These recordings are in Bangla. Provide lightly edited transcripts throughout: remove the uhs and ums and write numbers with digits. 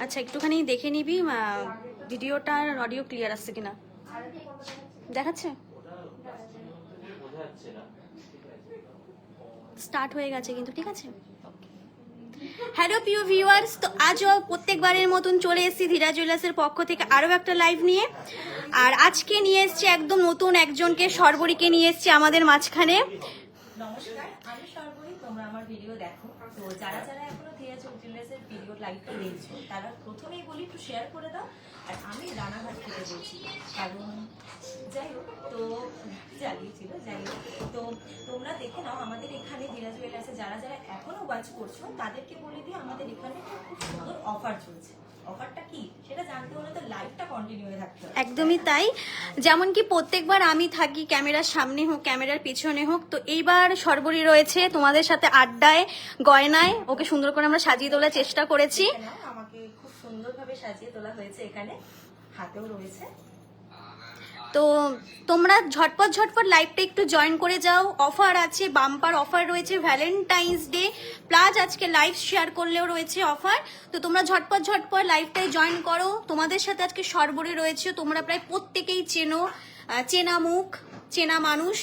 আচ্ছা একটুখানি দেখে নিবি ভিডিওটার অডিও ক্লিয়ার আসছে কিনা, দেখাচ্ছে? স্টার্ট হয়ে গেছে কিন্তু, ঠিক আছে। হ্যালো প্রিয় ভিউয়ার্স, তো আজও প্রত্যেকবারের মতন চলে এসেছি ধীরা জুয়েলার্সের পক্ষ থেকে আরও একটা লাইভ নিয়ে। আর আজকে নিয়ে এসেছি একদম নতুন একজনকে, সর্বরীকে নিয়ে এসেছি আমাদের মাঝখানে। নমস্কার, আমি সর্বরী, তোমরা আমার ভিডিও দেখো। তো যারা যারা এখনো ধীরা জুয়েলার্সের ভিডিও লাইভটা দেখছো তারা প্রথমেই বলি একটু শেয়ার করে দাও। আর আমি রানাঘাট থেকে বলছি, কারণ যাই হোক তো জ্বালিয়েছিল, যাই হোক তো তোমরা দেখে নাও আমাদের এখানে ধীরা জুয়েলার্সে যারা যারা এখনো ওয়াচ করছো তাদেরকে বলে দিই আমাদের এখানে খুব সুন্দর অফার চলছে। অফারটা কি সেটা জানতে হলে তো লাইভটা কন্টিনিউ হয়ে থাকতে হবে। একদমই তাই, যেমন কি প্রত্যেকবার আমি থাকি ক্যামেরার সামনে হোক ক্যামেরার পিছনে হোক, তো এইবার সর্বরী রয়েছে তোমাদের সাথে আড্ডায় গয়নায়। ওকে সুন্দর করে আমরা সাজিয়ে তোলার চেষ্টা করেছি। আমাকে খুব সুন্দরভাবে সাজিয়ে তোলা হয়েছে, এখানে হাতেও রয়েছে। তো তোমরা ঝটপট ঝটপট লাইভটা একটু জয়েন করে যাও। অফার আছে, বাম্পার অফার রয়েছে ভ্যালেন্টাইন্স ডে প্লাস আজকে লাইভ শেয়ার করলেও রয়েছে অফার। তো তোমরা ঝটপট ঝটপট লাইভটায় জয়েন করো। তোমাদের সাথে আজকে সর্বরী রয়েছে, তোমরা প্রায় প্রত্যেকেই চেনো, চেনা মুখ চেনা মানুষ,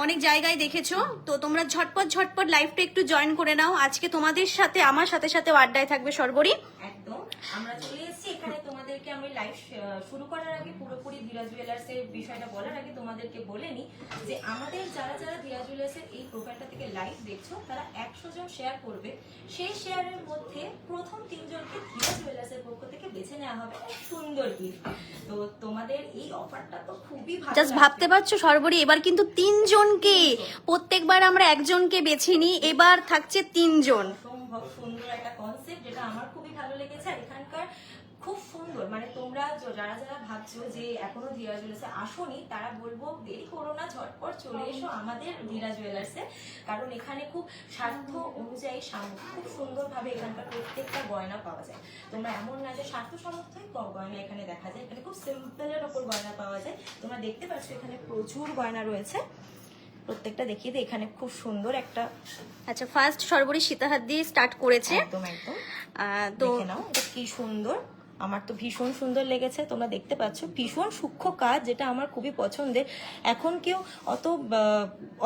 অনেক জায়গায় দেখেছো। তো তোমরা ঝটপট ঝটপট লাইভটা একটু জয়েন করে নাও। আজকে তোমাদের সাথে আমার সাথে সাথে আড্ডায় থাকবে সর্বরী। একদম আমরা চলে এসেছি এখানে। তোমাদেরকে আমি লাইভ শুরু করার আগে পুরোপুরি ধীরা জুয়েলার্স এর বিষয়টা বলার আগে তোমাদেরকে বলে নি যে আমাদের যারা যারা ধীরা জুয়েলার্স এর এই প্রোফাইলটা থেকে লাইভ দেখছো তারা 100 জন শেয়ার করবে। সেই শেয়ারের মধ্যে প্রথম 3 জনকে ধীরা জুয়েলার্স এর পক্ষ থেকে বেছে নেওয়া হবে সুন্দর গিফট। তো তোমাদের এই অফারটা তো খুবই ভালো। জাস্ট ভাবতে পারছো সর্বরী, এবার কিন্তু 3 জনকে, প্রত্যেকবার আমরা একজনকে বেছে নিই, এবার থাকছে 3 জন। সম্ভব সুন্দর একটা কনসেপ্ট, যেটা আমার খুবই ভালো লেগেছে। আর এখানকার খুব সুন্দর, মানে তোমরা যারা যারা ভাবছো যে এখনো ধীরা জুয়েলার্সে আসোনি তারা বলবো দেরি করো না, ঝটপট চলে এসো আমাদের ধীরা জুয়েলার্সে। কারণ এখানে খুব স্বার্থ অনুযায়ী খুব সুন্দরভাবে এখানকার প্রত্যেকটা গয়না পাওয়া যায়। তোমরা এমন না যে স্বার্থ সমর্থই গয়না এখানে দেখা যায়, এখানে খুব সিম্পলের ওপর গয়না পাওয়া যায়। তোমরা দেখতে পাচ্ছ এখানে প্রচুর গয়না রয়েছে, প্রত্যেকটা দেখিয়ে দিই। এখানে খুব সুন্দর একটা, আচ্ছা ফার্স্ট সর্বরী সীতাহার দিয়ে স্টার্ট করেছে। একদম একদম তো দেখে নাও এটা কি সুন্দর। আমার তো ভীষণ সুন্দর লেগেছে। তোমরা দেখতে পাচ্ছ ভীষণ সূক্ষ্ম কাজ, যেটা আমার খুবই পছন্দের। এখন কেউ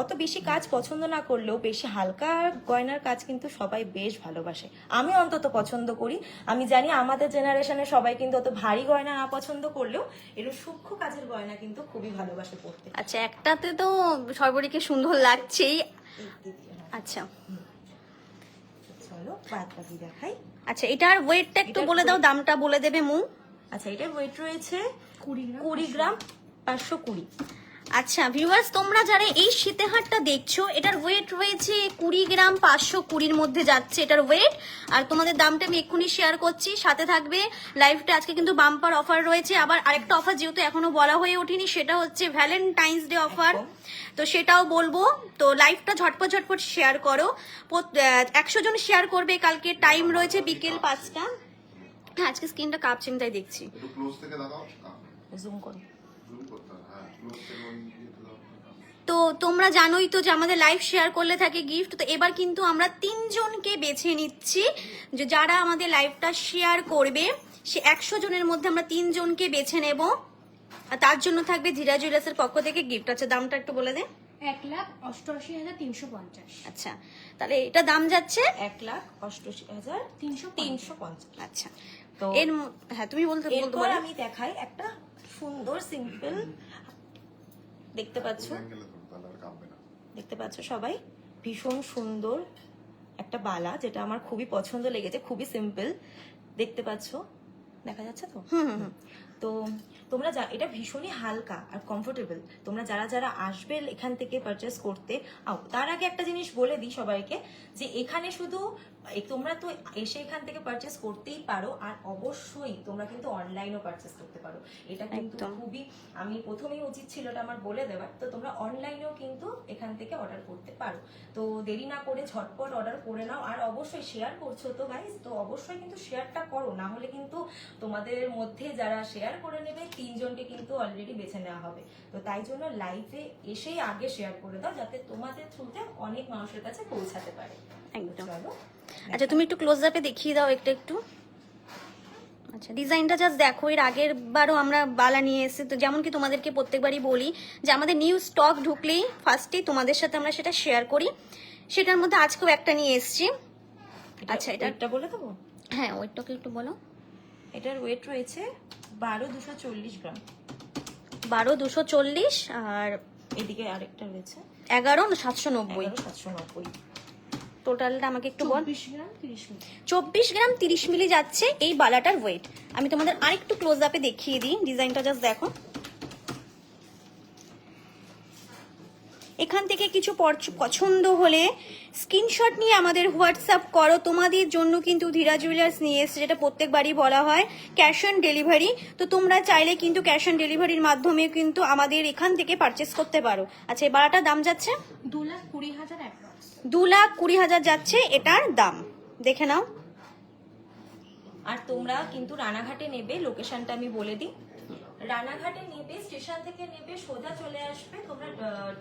অত বেশি কাজ পছন্দ না করলেও বেশি হালকা গয়নার কাজ কিন্তু সবাই বেশ ভালোবাসে। আমি অন্তত পছন্দ করি। আমি জানি আমাদের জেনারেশনে সবাই কিন্তু অত ভারী গয়না না পছন্দ করলেও এরকম সূক্ষ্ম কাজের গয়না কিন্তু খুবই ভালোবাসে পড়তে। আচ্ছা একটাতে তো সর্বরীকে সুন্দর লাগছেই। আচ্ছা চলো বাদ বাকি দেখাই। আচ্ছা এটার ওয়েটটা একটু বলে দাও, দামটা বলে দেবে মু। আচ্ছা এটার ওয়েট রয়েছে 20 গ্রাম 520। আচ্ছা ভিউয়ার্স, তোমরা যারা এই সীতাহারটা দেখছো এটার ওয়েট রয়েছে 20 গ্রাম 520-র মধ্যে যাচ্ছে এটার ওয়েট। আর তোমাদের দামটা আমি এক্ষুনি শেয়ার করছি, সাথে থাকবে লাইভটা। আজকে কিন্তু বাম্পার অফার রয়েছে, আবার আরেকটা অফার যেহেতু এখনো বলা হয়ে ওঠেনি, সেটা হচ্ছে ভ্যালেন্টাইন্স ডে অফার, তো সেটাও বলবো। তো লাইভটা ঝটপট ঝটপট শেয়ার করো। 100 জন শেয়ার করবে। কালকে টাইম রয়েছে বিকেল 5টা। হ্যাঁ আজকে স্ক্রিনটা কাঁপছে তাই দেখছি। জুম করো। তো তোমরা জানোই তো যে আমাদের লাইভ শেয়ার করলে থাকে গিফট। তো এবার কিন্তু আমরা 3 জনকে বেছে নিচ্ছি, যে যারা আমাদের লাইভটা শেয়ার করবে সে 100 জনের মধ্যে আমরা 3 জনকে বেছে নেব। আর তার জন্য থাকবে ধীরা জুয়েলার্সের পক্ষ থেকে গিফট। আচ্ছা দামটা একটু বলে দে। 1,88,350। আচ্ছা তাহলে এটা দাম যাচ্ছে 1,88,350। আচ্ছা তো এর হ্যাঁ তুমি বলতে এরপর আমি দেখাই একটা সুন্দর সিম্পল। দেখতে পাচ্ছ সবাই ভীষণ সুন্দর একটা বালা, যেটা আমার খুবই পছন্দ লেগেছে। খুবই সিম্পল, দেখতে পাচ্ছ, দেখা যাচ্ছে তো? তো তোমরা এটা ভীষণই হালকা আর কমফোর্টেবল। তোমরা যারা যারা আসবে এখান থেকে পারচেস করতে, তার আগে একটা জিনিস বলে দিই সবাইকে, যে এখানে শুধু তোমরা তো এসে এখান থেকে পারচেস করতেই পারো, আর অবশ্যই তোমরা কিন্তু অনলাইনও পারচেস করতে পারো। এটা কিন্তু খুবই, আমি প্রথমেই উচিত ছিল এটা আমার বলে দেওয়ার। তো তোমরা অনলাইনেও কিন্তু এখান থেকে অর্ডার করতে পারো। তো দেরি না করে ঝটপট অর্ডার করে নাও। আর অবশ্যই শেয়ার করছো তো গাইস, তো অবশ্যই কিন্তু শেয়ারটা করো, না হলে কিন্তু তোমাদের মধ্যে যারা শেয়ার করে নেবে 3 জনকে কিন্তু অলরেডি বেছে নেওয়া হবে। তো তাই জন্য লাইভে এসেই আগে শেয়ার করে দাও, যাতে তোমাদের থ্রুতে অনেক মানুষের কাছে পৌঁছাতে পারে। একদম। চলো আচ্ছা তুমি একটু ক্লোজ আপে দেখিয়ে দাও একটু একটু। আচ্ছা, ডিজাইনটা জাস্ট দেখো। এর আগের বারও আমরা বালা নিয়ে এসেছি, তো যেমন কি তোমাদেরকে প্রত্যেকবারই বলি যে আমাদের নিউ স্টক ঢুকলেই ফার্স্টেই তোমাদের সাথে আমরা সেটা শেয়ার করি। সেটার মধ্যে আজকেও একটা নিয়ে এসেছি। আচ্ছা, এটা বলে দেবো? হ্যাঁ, ওয়েটটাকে একটু বলো। এটার ওয়েট রয়েছে 12,240 গ্রাম। 12,240, আর এদিকে আরেকটা রয়েছে 11,790। 790। টোটালটা আমাকে একটু বল। 24 গ্রাম 30 মিলি। 24 গ্রাম 30 মিলি যাচ্ছে এই বালাটার ওয়েট। আমি তোমাদের আরেকটু ক্লোজ আপে দেখিয়ে দিই, ডিজাইনটা জাস্ট দেখো। এখান থেকে কিছু পছন্দ হলে স্ক্রিনশট নিয়ে আমাদের হোয়াটসঅ্যাপ করো। তোমাদের জন্য কিন্তু ধীরা জুয়েলার্স নিয়ে এসছে, যেটা প্রত্যেকবারই বলা হয়, ক্যাশ অন ডেলিভারি। তো তোমরা চাইলে কিন্তু ক্যাশ অন ডেলিভারির মাধ্যমে কিন্তু আমাদের এখান থেকে পারচেস করতে পারো। আচ্ছা, এই বালাটার দাম যাচ্ছে 2,20,000 অ্যাপ্রক্স। 2,20,000 যাচ্ছে এটার দাম, দেখে নাও। আর তোমরা কিন্তু রানাঘাটে নেবে, লোকেশনটা আমি বলে দিই। রানাঘাটে নেবে, স্টেশন থেকে নেবে, সোজা চলে আসবে তোমরা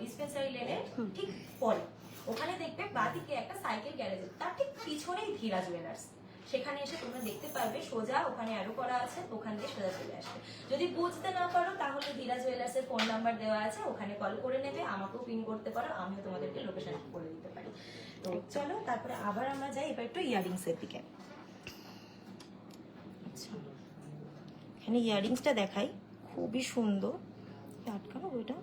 ডিসপেন্সারি লেনের ঠিক পরে। ওখানে দেখবে বাদিকে একটা সাইকেল গ্যারেজ, তার ঠিক পিছনেই ধীরা জুয়েলার্স। সেখানে এসে তোমরা দেখতে পারবে, সোজা ওখানে অ্যারো করা আছে, ওখান দিয়ে সোজা চলে আসবে। যদি বুঝতে না পারো তাহলে ধীরা জুয়েলার্সের ফোন নাম্বার দেওয়া আছে, ওখানে কল করে নেবে, আমাকেও পিন করতে পারো, আমিও তোমাদেরকে লোকেশন বলে দিতে পারি। তো চলো তারপরে আবার আমরা যাই এবার একটু ইয়ারিংস এর দিকে। আচ্ছা, এখানে ইয়ারিংসটা দেখাই, খুবই সুন্দর। আটকানো ওইটা?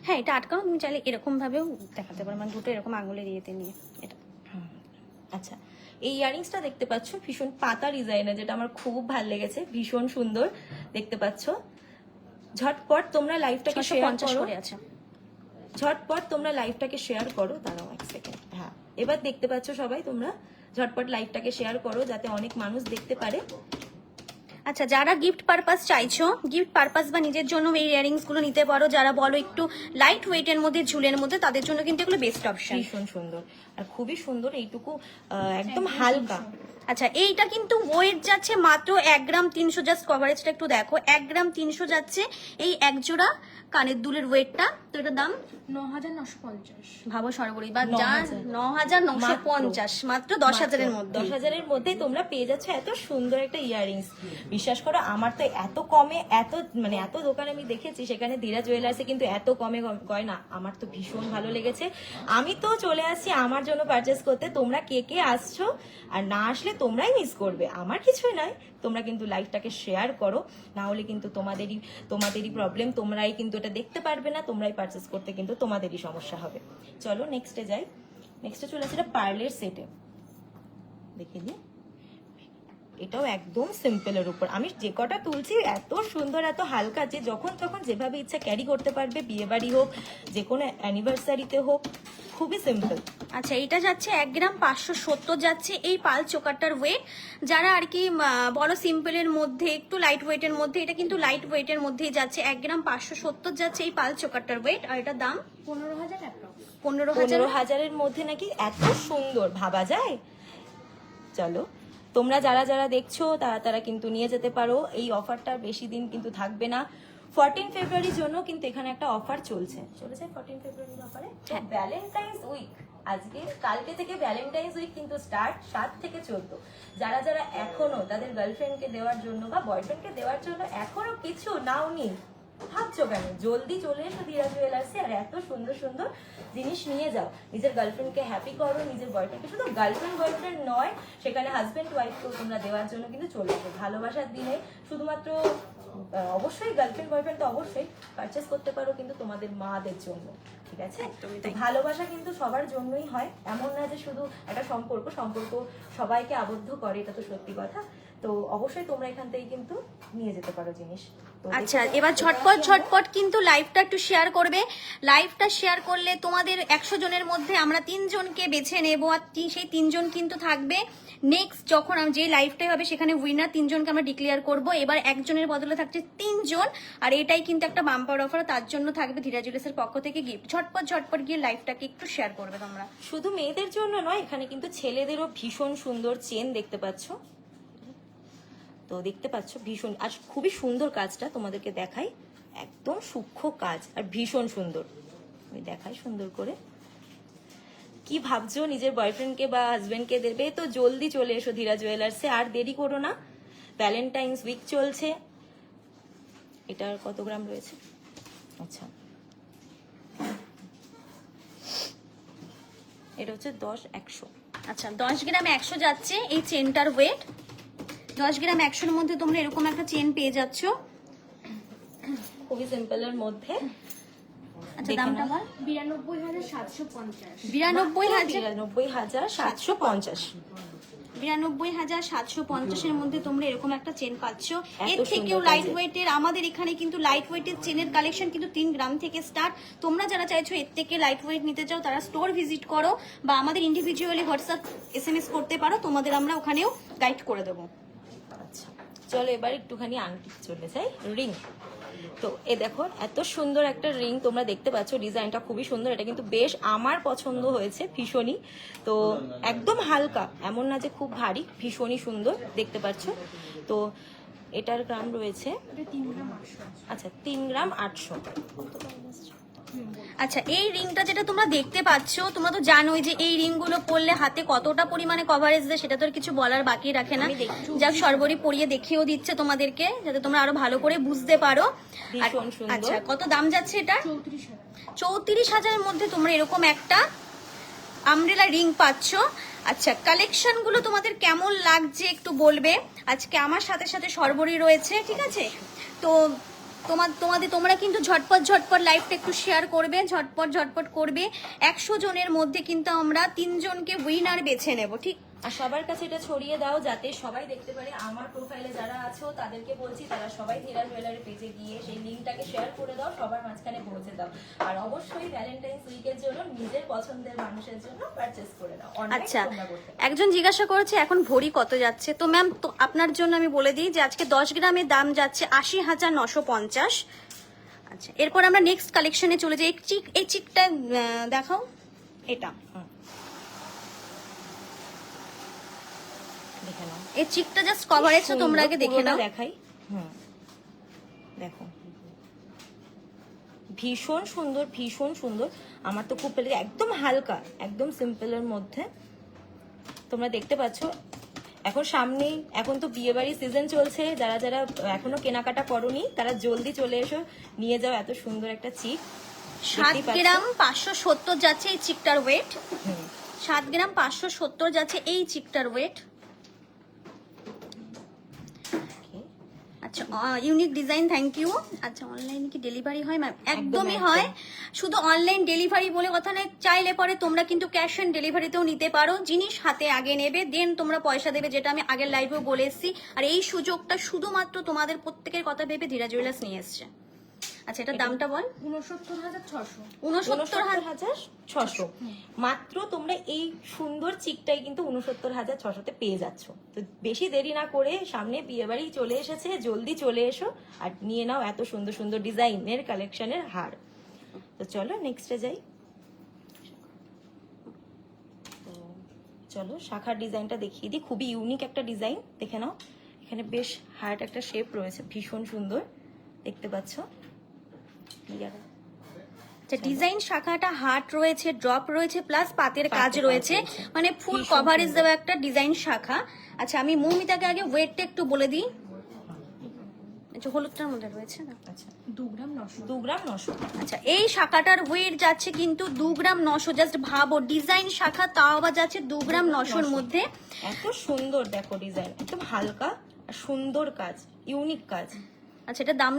হ্যাঁ, এটা আটকানো। তুমি চাইলে এরকম ভাবেও দেখাতে পারো, মানে দুটো এরকম আঙুলের ইয়েতে নিয়ে এটা। আচ্ছা, এই ইয়ারিংসটা দেখতে পাচ্ছ, ভীষণ পাতা ডিজাইনের, যেটা আমার খুব ভালো লেগেছে, ভীষণ সুন্দর দেখতে পাচ্ছ। ঝটপট তোমরা লাইভটাকে শেয়ার করো। ঝটপট তোমরা লাইভটাকে শেয়ার করো। দাঁড়াও এক সেকেন্ড। হ্যাঁ, এবার দেখতে পাচ্ছ সবাই, তোমরা ঝটপট লাইভটাকে শেয়ার করো যাতে অনেক মানুষ দেখতে পারে। আচ্ছা, যারা গিফট পারপাস চাইছো, গিফট পারপাস বা নিজের জন্য এই ইয়ারিংস গুলো নিতে পারো। যারা বলো একটু লাইট ওয়েটের মধ্যে, ঝুলের মধ্যে, তাদের জন্য কিন্তু এগুলো বেস্ট অপশন। ভীষণ সুন্দর আর খুবই সুন্দর, এইটুকু একদম হালকা। আচ্ছা, এইটা কিন্তু ওয়েট যাচ্ছে মাত্র 1 গ্রাম 300। জাস্ট কভারেজটা একটু দেখো, 1 গ্রাম 300 যাচ্ছে এই এক জোড়া কানের দুলের ওয়েটটা। তো এটার দাম 9,950। ভাবো সর্বোচ্চ বা 9,950, মাত্র 10,000-এর মধ্যে। 10,000-এর মধ্যে তোমরা পেয়ে যাচ্ছ এত সুন্দর একটা ইয়ারিংস। বিশ্বাস করো, আমার তো এত কমে, এত দোকানে আমি দেখেছি, সেখানে ধীরা জুয়েলার্সে কিন্তু এত কমে গয়না, আমার তো ভীষণ ভালো লেগেছে। আমি তো চলে আসছি আমার জন্য পারচেস করতে। তোমরা কে কে আসছো, আর না আসলে তোমরাই মিস করবে, আমার কিছুই নাই। তোমরা কিন্তু লাইভটাকে শেয়ার করো, না হলে কিন্তু তোমাদেরই প্রবলেম। তোমরাই কিন্তু এটা দেখতে পারবে না, তোমরাই পারচেস করতে কিন্তু তোমাদেরই সমস্যা হবে। চলো নেক্সটে যাই। নেক্সটে চলে আসছে পার্লের সেটে, দেখে দিই। এটাও একদম সিম্পলের উপর। আমি যে কটা তুলছি এত সুন্দর, এত হালকা, যে যখন তখন যেভাবে ইচ্ছা ক্যারি করতে পারবে, বিয়ে বাড়ি হোক, যে কোনো অ্যানিভার্সারিতে হোক, খুবই সিম্পল। আচ্ছা, এটা যাচ্ছে 1 গ্রাম 570 যাচ্ছে এই পাল চোকারটার ওয়েট। যারা আর কি বড় সিম্পলের মধ্যে, একটু লাইট ওয়েটের মধ্যে, এটা কিন্তু লাইট ওয়েটের মধ্যেই যাচ্ছে। 1 গ্রাম 570 যাচ্ছে এই পাল চোকারটার ওয়েট। আর এটার দাম 15,000 অ্যাপ্রক্স। 15,000-এর মধ্যে নাকি এত সুন্দর, ভাবা যায়? চলো, তোমরা যারা দেখছো তারা কিন্তু নিয়ে যেতে পারো। এই অফারটা বেশি দিন কিন্তু থাকবে না। 14 ফেব্রুয়ারির জন্য কিন্তু এখানে একটা অফার চলছে 14 ফেব্রুয়ারির অফারে। ভ্যালেন্টাইন্স উইক, আজকে কালকে থেকে ভ্যালেন্টাইন্স উইক কিন্তু স্টার্ট, 7 থেকে 14। যারা এখনো তাদের গার্লফ্রেন্ডকে দেওয়ার জন্য বা বয়ফ্রেন্ডকে দেওয়ার জন্য এখনো কিছু নাওনি, ভাবছো কেন? জলদি চলে এসো ধীরা জুয়েলার্সে, আর এত সুন্দর সুন্দর জিনিস নিয়ে যাও। নিজের গার্লফ্রেন্ডকে হ্যাপি করো, নিজের বয়ফ্রেন্ডকে, শুধু গার্লফ্রেন্ড বয়ফ্রেন্ড নয়, সেখানে হাজব্যান্ড ওয়াইফকেও তোমরা দেওয়ার জন্য কিন্তু চলে এসো। ভালোবাসার দিনে শুধুমাত্র অবশ্যই গার্লফ্রেন্ড বয়ফ্রেন্ড তো অবশ্যই পারচেস করতে পারো, কিন্তু তোমাদের মাদের জন্য, ঠিক আছে? তো ভালোবাসা কিন্তু সবার জন্যই হয়, এমন না যে শুধু একটা সম্পর্ক সবাইকে আবদ্ধ করে, এটা তো সত্যি কথা। তো অবশ্যই তোমরা এখান থেকে কিন্তু নিয়ে যেতে পারো জিনিস। আচ্ছা, এবার ঝটপট কিন্তু লাইভটা একটু শেয়ার করবে। লাইভটা শেয়ার করলে তোমাদের 100 জনের মধ্যে আমরা 3 জনকে বেছে নেব, আর সেই 3 জন কিন্তু থাকবে নেক্সট যখন যে লাইভটাই হবে সেখানে উইনার 3 জনকে আমরা ডিক্লেয়ার করব। এবার একজনের বদলে থাকছে 3 জন, আর এটাই কিন্তু একটা বাম্পার অফার, তার জন্য থাকবে ধীরা জুয়েলার্সের পক্ষ থেকে গিফট। ঝটপট গিয়ে লাইভটাকে একটু শেয়ার করবে তোমরা। শুধু মেয়েদের জন্য নয়, এখানে কিন্তু ছেলেদেরও ভীষণ সুন্দর চেন দেখতে পাচ্ছ। তো দেখতে পাচ্ছ ভীষণ, আর খুবই সুন্দর কাজটা তোমাদেরকে দেখাই, একদম সূক্ষ্ম কাজ আর ভীষণ সুন্দর। আমি দেখাই সুন্দর করে। কি ভাবছো নিজের বয়ফ্রেন্ডকে বা হাজবেন্ডকে দেবে? তো জলদি চলে এসো ধীরা জুয়েলার্সে, আর দেরি করো না। ভ্যালেন্টাইন্স উইক চলছে। এটার কত গ্রাম রয়েছে? আচ্ছা, এটা হচ্ছে 10-100। আচ্ছা 10 গ্রাম 100 যাচ্ছে এই চেনটার ওয়েট। 10 গ্রাম 100-র মধ্যে তোমরা এরকম একটা চেন পেয়ে যাচ্ছ। খুবই সিম্পলের মধ্যে। আচ্ছা দেখে দামটা নাও। বল। 92,750। 92,750। 92,750-এর মধ্যে তোমরা এরকম একটা চেন পাচ্ছ। এত এর থেকেও সুন্দর লাইট কাজের। ওয়েটের, আমাদের এখানে কিন্তু লাইট ওয়েটের চেনের কালেকশন কিন্তু 3 গ্রাম থেকে স্টার্ট। তোমরা যারা চাইছো এর থেকে লাইট ওয়েট নিতে চাও তারা স্টোর ভিজিট করো বা আমাদের ইন্ডিভিজুয়ালি হোয়াটসঅ্যাপ SMS করতে পারো, তোমাদের আমরা ওখানেও গাইড করে দেবো। আচ্ছা চলো এবার একটুখানি আংটি চলে যাই, রিং। তো এ দেখো এত সুন্দর একটা রিং তোমরা দেখতে পাচ্ছ, ডিজাইনটা খুবই সুন্দর। এটা কিন্তু বেশ আমার পছন্দ হয়েছে ভীষণই। তো একদম হালকা, এমন না যে খুব ভারী, ভীষণই সুন্দর দেখতে পাচ্ছ। তো এটার গ্রাম রয়েছে, এটা 3 গ্রাম 800 আছে। আচ্ছা 3 গ্রাম 800। আচ্ছা এই রিংটা যেটা তোমরা দেখতে পাচ্ছ, তোমরা তো জানোই যে এই রিংগুলো পরলে হাতে কতটা পরিমাণে কভারেজ দেয়, সেটা তো আর কিছু বলার বাকি রাখে না। যাক সর্বরী পরিয়ে দেখিয়েও দিচ্ছে তোমাদেরকে, যাতে তোমরা আরো ভালো করে বুঝতে পারো। আর- ভীষণ সুন্দর। আচ্ছা কত দাম যাচ্ছে এটা? 34,000। 34,000-এর মধ্যে তোমরা এরকম একটা আমব্রেলা রিং পাচ্ছ। আচ্ছা কালেকশন গুলো তোমাদের কেমন লাগছে একটু বলবে। আজকে আমার সাথে সাথে সর্বরী রয়েছে, ঠিক আছে? তো তোমরা কিন্তু ঝটপট লাইভটা একটু শেয়ার করবে, ঝটপট করবে। 100 জনের মধ্যে কিন্তু আমরা 3 জনকে উইনার বেছে নেব, ঠিক? আর সবার কাছে এটা ছড়িয়ে দাও যাতে সবাই দেখতে পারে। আমার প্রোফাইলে যারা আছো তাদেরকে বলছি তারা সবাই ধীরা জুয়েলারি পেজে গিয়ে সেই লিঙ্কটাকে শেয়ার করে দাও, সবার মাঝখানে পৌঁছে দাও। আর অবশ্যই ভ্যালেন্টাইন্স উইকের জন্য নিজের পছন্দের মানুষের জন্য পারচেস করে দাও। অনলাইন আচ্ছা তোমরা করতে পারো। একজন জিজ্ঞাসা করেছে এখন ভরি কত যাচ্ছে। তো ম্যাম তো আপনার জন্য আমি বলে দিই যে আজকে 10 গ্রামের দাম যাচ্ছে 80,950। আচ্ছা এরপর আমরা নেক্সট কালেকশনে চলে যাই। এই চিকটা দেখাও, এটা দেখে নাও, এই চিকটা জাস্ট কভারেজটা তোমরা আগে দেখে পুরোটা নাও। দেখাই। দেখো ভীষণ সুন্দর, ভীষণ সুন্দর। আমার তো খুব পেলে, একদম হালকা, একদম সিম্পলের মধ্যে তোমরা দেখতে পাচ্ছ। এখন সামনেই, এখন তো বিয়ে বাড়ির সিজন চলছে, যারা যারা এখনো কেনাকাটা করোনি তারা জলদি চলে এসো, নিয়ে যাও এত সুন্দর একটা চিক। 7 গ্রাম 570 যাচ্ছে এই চিকটার ওয়েট। 7 গ্রাম 570 যাচ্ছে এই চিকটার ওয়েট। আচ্ছা ইউনিক ডিজাইন, থ্যাংক ইউ। আচ্ছা অনলাইনে কি ডেলিভারি হয় ম্যাম? একদমই হয়। শুধু অনলাইন ডেলিভারি বলে কথা নয়, চাইলে পরে তোমরা কিন্তু ক্যাশ অন ডেলিভারিতেও নিতে পারো। জিনিস হাতে আগে নেবে, দেন তোমরা পয়সা দেবে, যেটা আমি আগের লাইভেও বলে এসেছি। আর এই সুযোগটা শুধুমাত্র তোমাদের প্রত্যেকের কথা ভেবে ধীরা জুয়েলার্স নিয়ে এসছে। আচ্ছা এটার দামটা বল। 69,600। 69,600 মাত্র। তোমরা এই সুন্দর চিকটাই কিন্তু 69,600-তে পেয়ে যাচ্ছ। তো বেশি দেরি না করে, সামনে বিয়ে বাড়ি চলে এসেছে, জলদি চলে এসো আর নিয়ে নাও এত সুন্দর সুন্দর ডিজাইনের কালেকশনের হার। তো চলো নেক্সটে যাই। তো চলো শাখার ডিজাইনটা দেখিয়ে দিই, খুবই ইউনিক একটা ডিজাইন, দেখে নাও। এখানে বেশ হার্ট একটা শেপ রয়েছে, ভীষণ সুন্দর দেখতে পাচ্ছ। আচ্ছা ডিজাইন শাখাটা হার্ট রয়েছে, ড্রপ রয়েছে, প্লাস পাতের কাজ পাতের রয়েছে, কাজ রয়েছে। মানে ফুল ভীষণ কভারেজ সুন্দর। দেওয়া একটা ডিজাইন শাখা। আচ্ছা আমি মৌমিতাকে আগে ওয়েটটা একটু বলে দিই। আচ্ছা হলুদটার মধ্যে রয়েছে না। আচ্ছা 2 গ্রাম 900। 2 গ্রাম 900। আচ্ছা এই শাখাটার ওয়েট যাচ্ছে কিন্তু 2 গ্রাম 900। জাস্ট ভাবো ডিজাইন শাখা, তাও আবার যাচ্ছে 2 গ্রাম 900-র মধ্যে। এত সুন্দর দেখো ডিজাইন, একদম হালকা আর সুন্দর কাজ, ইউনিক কাজ। আচ্ছা এটা দাম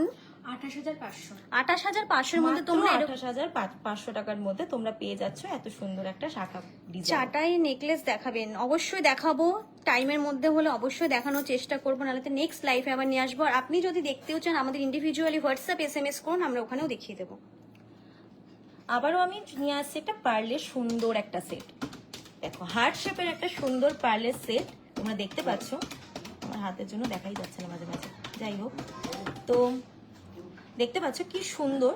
28,500। 28,500-এর মধ্যে তোমরা এরকম 28,500 টাকার মধ্যে তোমরা পেয়ে যাচ্ছ এত সুন্দর একটা শাখা ডিজাইন। চাটাই নেকলেস দেখাবেন? অবশ্যই দেখাবো, টাইমের মধ্যে হলে অবশ্যই দেখানোর চেষ্টা করবো, নাহলে তো নেক্সট লাইফে আবার নিয়ে আসবো। আর আপনি যদি দেখতেও চান আমাদের ইন্ডিভিজুয়ালি হোয়াটসঅ্যাপ SMS করুন, আমরা ওখানেও দেখিয়ে দেবো। আবারও আমি নিয়ে আসছি একটা পার্লের সুন্দর একটা সেট। দেখো হার্ট শেপের একটা সুন্দর পার্লের সেট তোমরা দেখতে পাচ্ছ। আমার হাতের জন্য দেখাই যাচ্ছে না মাঝে মাঝে, যাই হোক। তো দেখতে পাচ্ছ কি সুন্দর।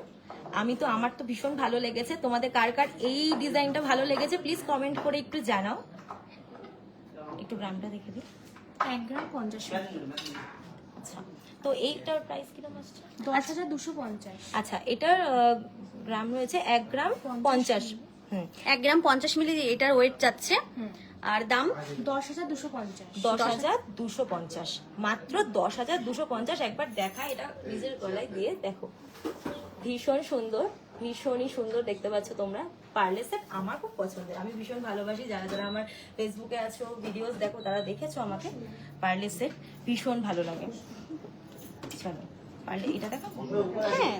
আমার তো ভীষণ ভালো লেগেছে। তোমাদের কার কার এই ডিজাইনটা ভালো লেগেছে প্লিজ কমেন্ট করে একটু জানাও। একটু গ্রামটা দেখে দিই। 1 গ্রাম 50 মিলি। আচ্ছা তো এইটার প্রাইস কিরকম আসছে? 10,250। আচ্ছা এটার গ্রাম রয়েছে 1 গ্রাম 50। 1 গ্রাম 50 মিলি এটার ওয়েট যাচ্ছে। আর দাম 10,250। 10,250, মাত্র 10,250। একবার দেখা, এটা নিজের গলায় দিয়ে দেখো, ভীষণ সুন্দর, ভীষণই সুন্দর দেখতে পাচ্ছ তোমরা। পার্লে সেট আমার খুব পছন্দের, আমি ভীষণ ভালোবাসি। যারা যারা আমার ফেসবুকে আছো, ভিডিওস দেখো, তারা দেখেছো আমাকে। পার্লে সেট ভীষণ ভালো লাগে। চলো পার্লে এটা দেখো। হ্যাঁ,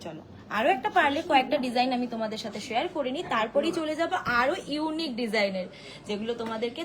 চলো আরো একটা পার্লে কয়েকটা ডিজাইন আমি তোমাদের সাথে শেয়ার করে নিই, তারপরেই চলে যাবো আরো ইউনিক ডিজাইনের, যেগুলো তোমাদেরকে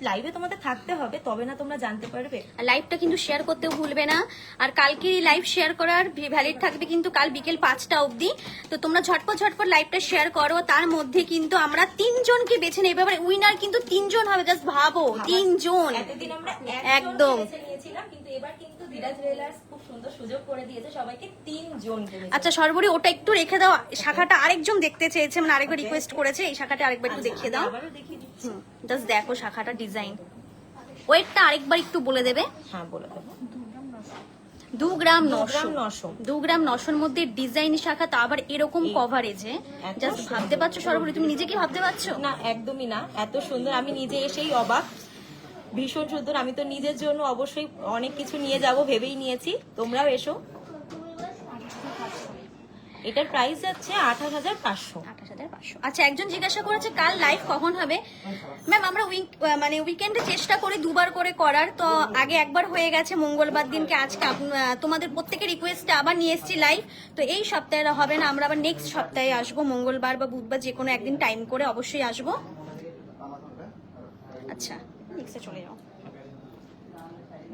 লাইভে তোমাদের থাকতে হবে, তবে না তোমরা জানতে পারবে। আর লাইভটা কিন্তু শেয়ার করতেও ভুলবে না। আর কালকে লাইভ শেয়ার করার ভ্যালিড থাকবে কিন্তু কাল বিকেল 5টা অবধি। তো তোমরা ঝটপট লাইভটা শেয়ার করো। তার মধ্যে কিন্তু আমরা 3 জনকে বেছে নেব। এবার উইনার কিন্তু 3 জন হবে, জাস্ট ভাবো, 3 জন। এতদিন আমরা একদম। বেছে নিয়েছিলাম, কিন্তু এবার কিন্তু ধীরাজ জুয়েলার্স খুব সুন্দর সুযোগ করে দিয়েছে সবাইকে 3 জন করে। আচ্ছা সর্বরি, ওটা একটু রেখে দাও। শাখাটা আরেকজন দেখতে চেয়েছে, মানে আরেকবার রিকোয়েস্ট করেছে, এই শাখাটা আরেকবার একটু দেখিয়ে দাও। আবারও দেখিয়ে দিচ্ছি। জাস্ট দেখো শাখাটা ডিজাইন। ওয়েটটা আরেকবার একটু বলে দেবে। হ্যাঁ বলে দেবো। 2 গ্রাম 2 900। গ্রাম 900। 2 গ্রাম 900-র মধ্যে ডিজাইন শাখা, তা আবার এরকম কভারেজে। এত জাস্ট সুন্দর। ভাবতে পারছো সর্বরি, তুমি নিজে কি ভাবতে পারছো? না একদমই না, এত সুন্দর আমি নিজে এসেই অবাক। ভীষণ সুন্দর। আমি তো নিজের জন্য অবশ্যই অনেক কিছু নিয়ে যাব ভেবেই নিয়েছি, তোমরাও এসো। এটার প্রাইস যাচ্ছে 28,500। 28,500। আচ্ছা, একজন জিজ্ঞাসা করেছে কাল লাইভ কখন হবে। ম্যাম আমরা উইকেন্ডে চেষ্টা করি 2বার করে করার। তো আগে একবার হয়ে গেছে মঙ্গলবার দিনকে, আজকে তোমাদের প্রত্যেকের রিকোয়েস্টে আবার নিয়ে এসেছি লাইভ। তো এই সপ্তাহে হবে না, আমরা আবার নেক্সট সপ্তাহে আসবো, মঙ্গলবার বা বুধবার যে কোনো একদিন টাইম করে অবশ্যই আসবো। আচ্ছা নেক্সটে চলে যাও।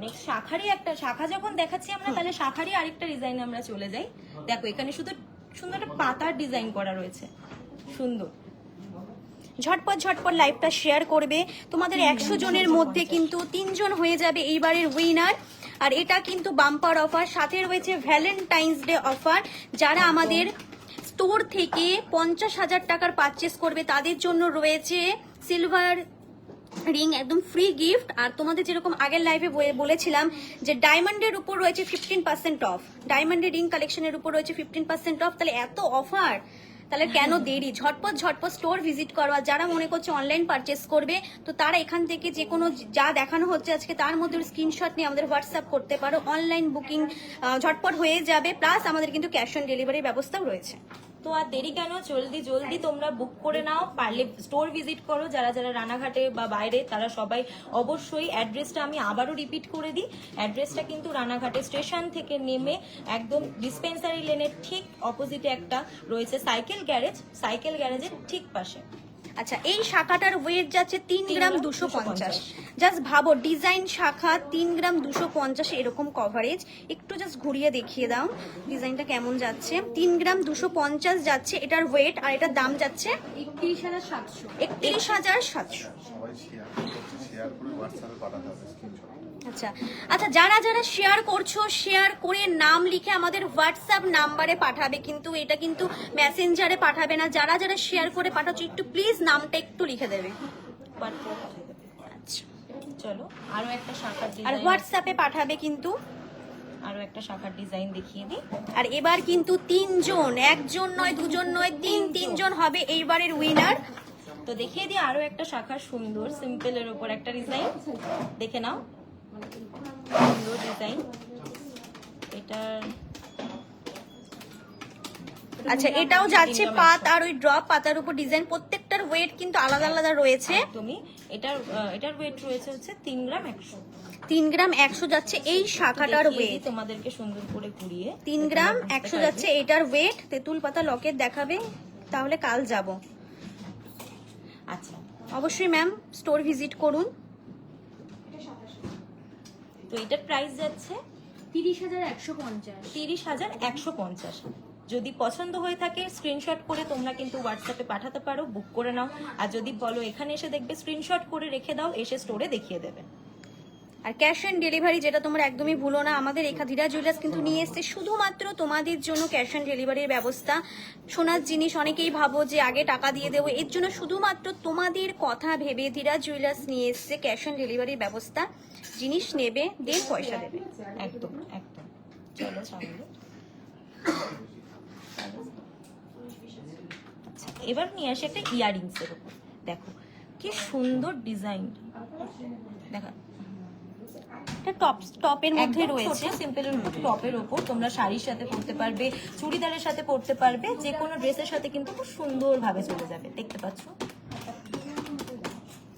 নেক্সট শাখারই একটা শাখা যখন দেখাচ্ছি আমরা, তাহলে শাখারই আরেকটা ডিজাইন আমরা চলে যাই। দেখো এখানে শুধু সুন্দর একটা পাতার ডিজাইন করা রয়েছে, সুন্দর। ঝটপট লাইভটা শেয়ার করবে। তোমাদের 100 জনের মধ্যে কিন্তু 3 জন হয়ে যাবে এইবারের উইনার। আর এটা কিন্তু বাম্পার অফার, সাথে রয়েছে ভ্যালেন্টাইন্স ডে অফার। যারা আমাদের স্টোর থেকে 50,000 টাকার পারচেস করবে তাদের জন্য রয়েছে সিলভার রিং, একদম ফ্রি গিফট। আর তোমাদের যেরকম আগের লাইভে বলেছিলাম যে ডায়মন্ডের উপর রয়েছে 15% অফ, ডায়মন্ডের রিং কালেকশনের উপর রয়েছে 15% অফ। তাহলে এত অফার, তাহলে কেন দেরি? ঝটপট স্টোর ভিজিট করো। আর যারা মনে করছে অনলাইন পারচেস করবে, তো তারা এখান থেকে যে কোনো যা দেখানো হচ্ছে আজকে তার মধ্যে স্ক্রিনশট নিয়ে আমাদের হোয়াটসঅ্যাপ করতে পারো। অনলাইন বুকিং ঝটপট হয়ে যাবে, প্লাস আমাদের কিন্তু ক্যাশ অন ডেলিভারির ব্যবস্থাও রয়েছে। তো আর দেরি কেন, জলদি তোমরা বুক করে নাও, পারলে স্টোর ভিজিট করো। যারা যারা রানাঘাটে বা বাইরে, তারা সবাই অবশ্যই। অ্যাড্রেসটা আমি আবারও রিপিট করে দিই। অ্যাড্রেসটা কিন্তু রানাঘাটে স্টেশন থেকে নেমে একদম ডিসপেন্সারি লেনের ঠিক অপোজিটে একটা রয়েছে সাইকেল গ্যারেজের ঠিক পাশে। আচ্ছা, এই শাখাটার ওয়েট যাচ্ছে 3 গ্রাম 250। জাস্ট ভাবো, ডিজাইন শাখা 3 গ্রাম 250, এরকম কভারেজ। একটু জাস্ট ঘুরিয়ে দেখিয়ে দাও ডিজাইনটা কেমন যাচ্ছে। 3 গ্রাম 250 যাচ্ছে এটার ওয়েট, আর এটার দাম যাচ্ছে 31,700। 31,700। সবাই শেয়ার করে হোয়াটসঅ্যাপে পাঠাতে হবে স্ক্রিনশট। আচ্ছা যারা যারা শেয়ার করছো, শেয়ার করে নাম লিখে আমাদের হোয়াটসঅ্যাপ নাম্বারে পাঠাবে, কিন্তু এটা কিন্তু মেসেঞ্জারে পাঠাবে না। যারা যারা শেয়ার করে পাঠাচ্ছ একটু প্লিজ নামটা একটু লিখে দেবে। আচ্ছা, চলো আরো একটা শাখার আর ডিজাইন, হোয়াটসঅ্যাপে পাঠাবে কিন্তু। আরো একটা শাখার ডিজাইন দেখিয়ে দিই। আর এবার কিন্তু 3 জন, 1 জন নয়, 2 জন নয়, 3 জন হবে এইবারের উইনার। তো দেখিয়ে দিই আরো একটা শাখার সুন্দর সিম্পলের উপর একটা ডিজাইন, দেখে নাও। সুন্দর ডিজাইন এটার। আচ্ছা, এটাও যাচ্ছে পাত, আর ওই ড্রপ পাতার উপর ডিজাইন। প্রত্যেকটার ওয়েট কিন্তু আলাদা আলাদা রয়েছে। তুমি এটার ওয়েট রয়েছে হচ্ছে 3 গ্রাম 100। 3 গ্রাম 100 যাচ্ছে এই শাখাটার দেখিয়ে দিই ওয়েট। তোমাদেরকে সুন্দর করে ঘুরিয়ে। 3 গ্রাম 100 যাচ্ছে এটার ওয়েট। তেঁতুল পাতা লকেট দেখাবে, তাহলে কাল যাব। আচ্ছা, অবশ্যই ম্যাম স্টোর ভিজিট করুন। তো এটার প্রাইস যাচ্ছে 30,150। 30,150। যদি পছন্দ হয়ে থাকে স্ক্রিনশট করে তোমরা কিন্তু হোয়াটসঅ্যাপে পাঠাতে পারো, বুক করে নাও। আর যদি বলো এখানে এসে দেখবে, স্ক্রিনশট করে রেখে দাও, এসে স্টোরে দেখিয়ে দেবে। আর ক্যাশ অন ডেলিভারি যেটা তোমরা একদমই ভুলো না। আমাদের এখানে ধীরা জুয়েলার্স কিন্তু নিয়ে এসছে শুধুমাত্র তোমাদের জন্য ক্যাশ অন ডেলিভারির ব্যবস্থা। সোনার জিনিস অনেকেই ভাবো যে আগে টাকা দিয়ে দেবো, এর জন্য শুধুমাত্র তোমাদের কথা ভেবে ধীরা জুয়েলার্স নিয়ে এসছে ক্যাশ অন ডেলিভারির ব্যবস্থা। জিনিস নেবে, দেন পয়সা দেবে। একদম একদম। চলো সামনে। আচ্ছা, এবার নিয়ে আসি একটা ইয়াররিংস এর উপর। দেখো কি সুন্দর ডিজাইন, দেখা এটা টপের মধ্যে রয়েছে। সিম্পল টপের ওপর তোমরা শাড়ির সাথে পরতে পারবে, চুড়িদারের সাথে পরতে পারবে, যে কোনো ড্রেসের সাথে কিন্তু খুব সুন্দর ভাবে চলে যাবে, দেখতে পাচ্ছ।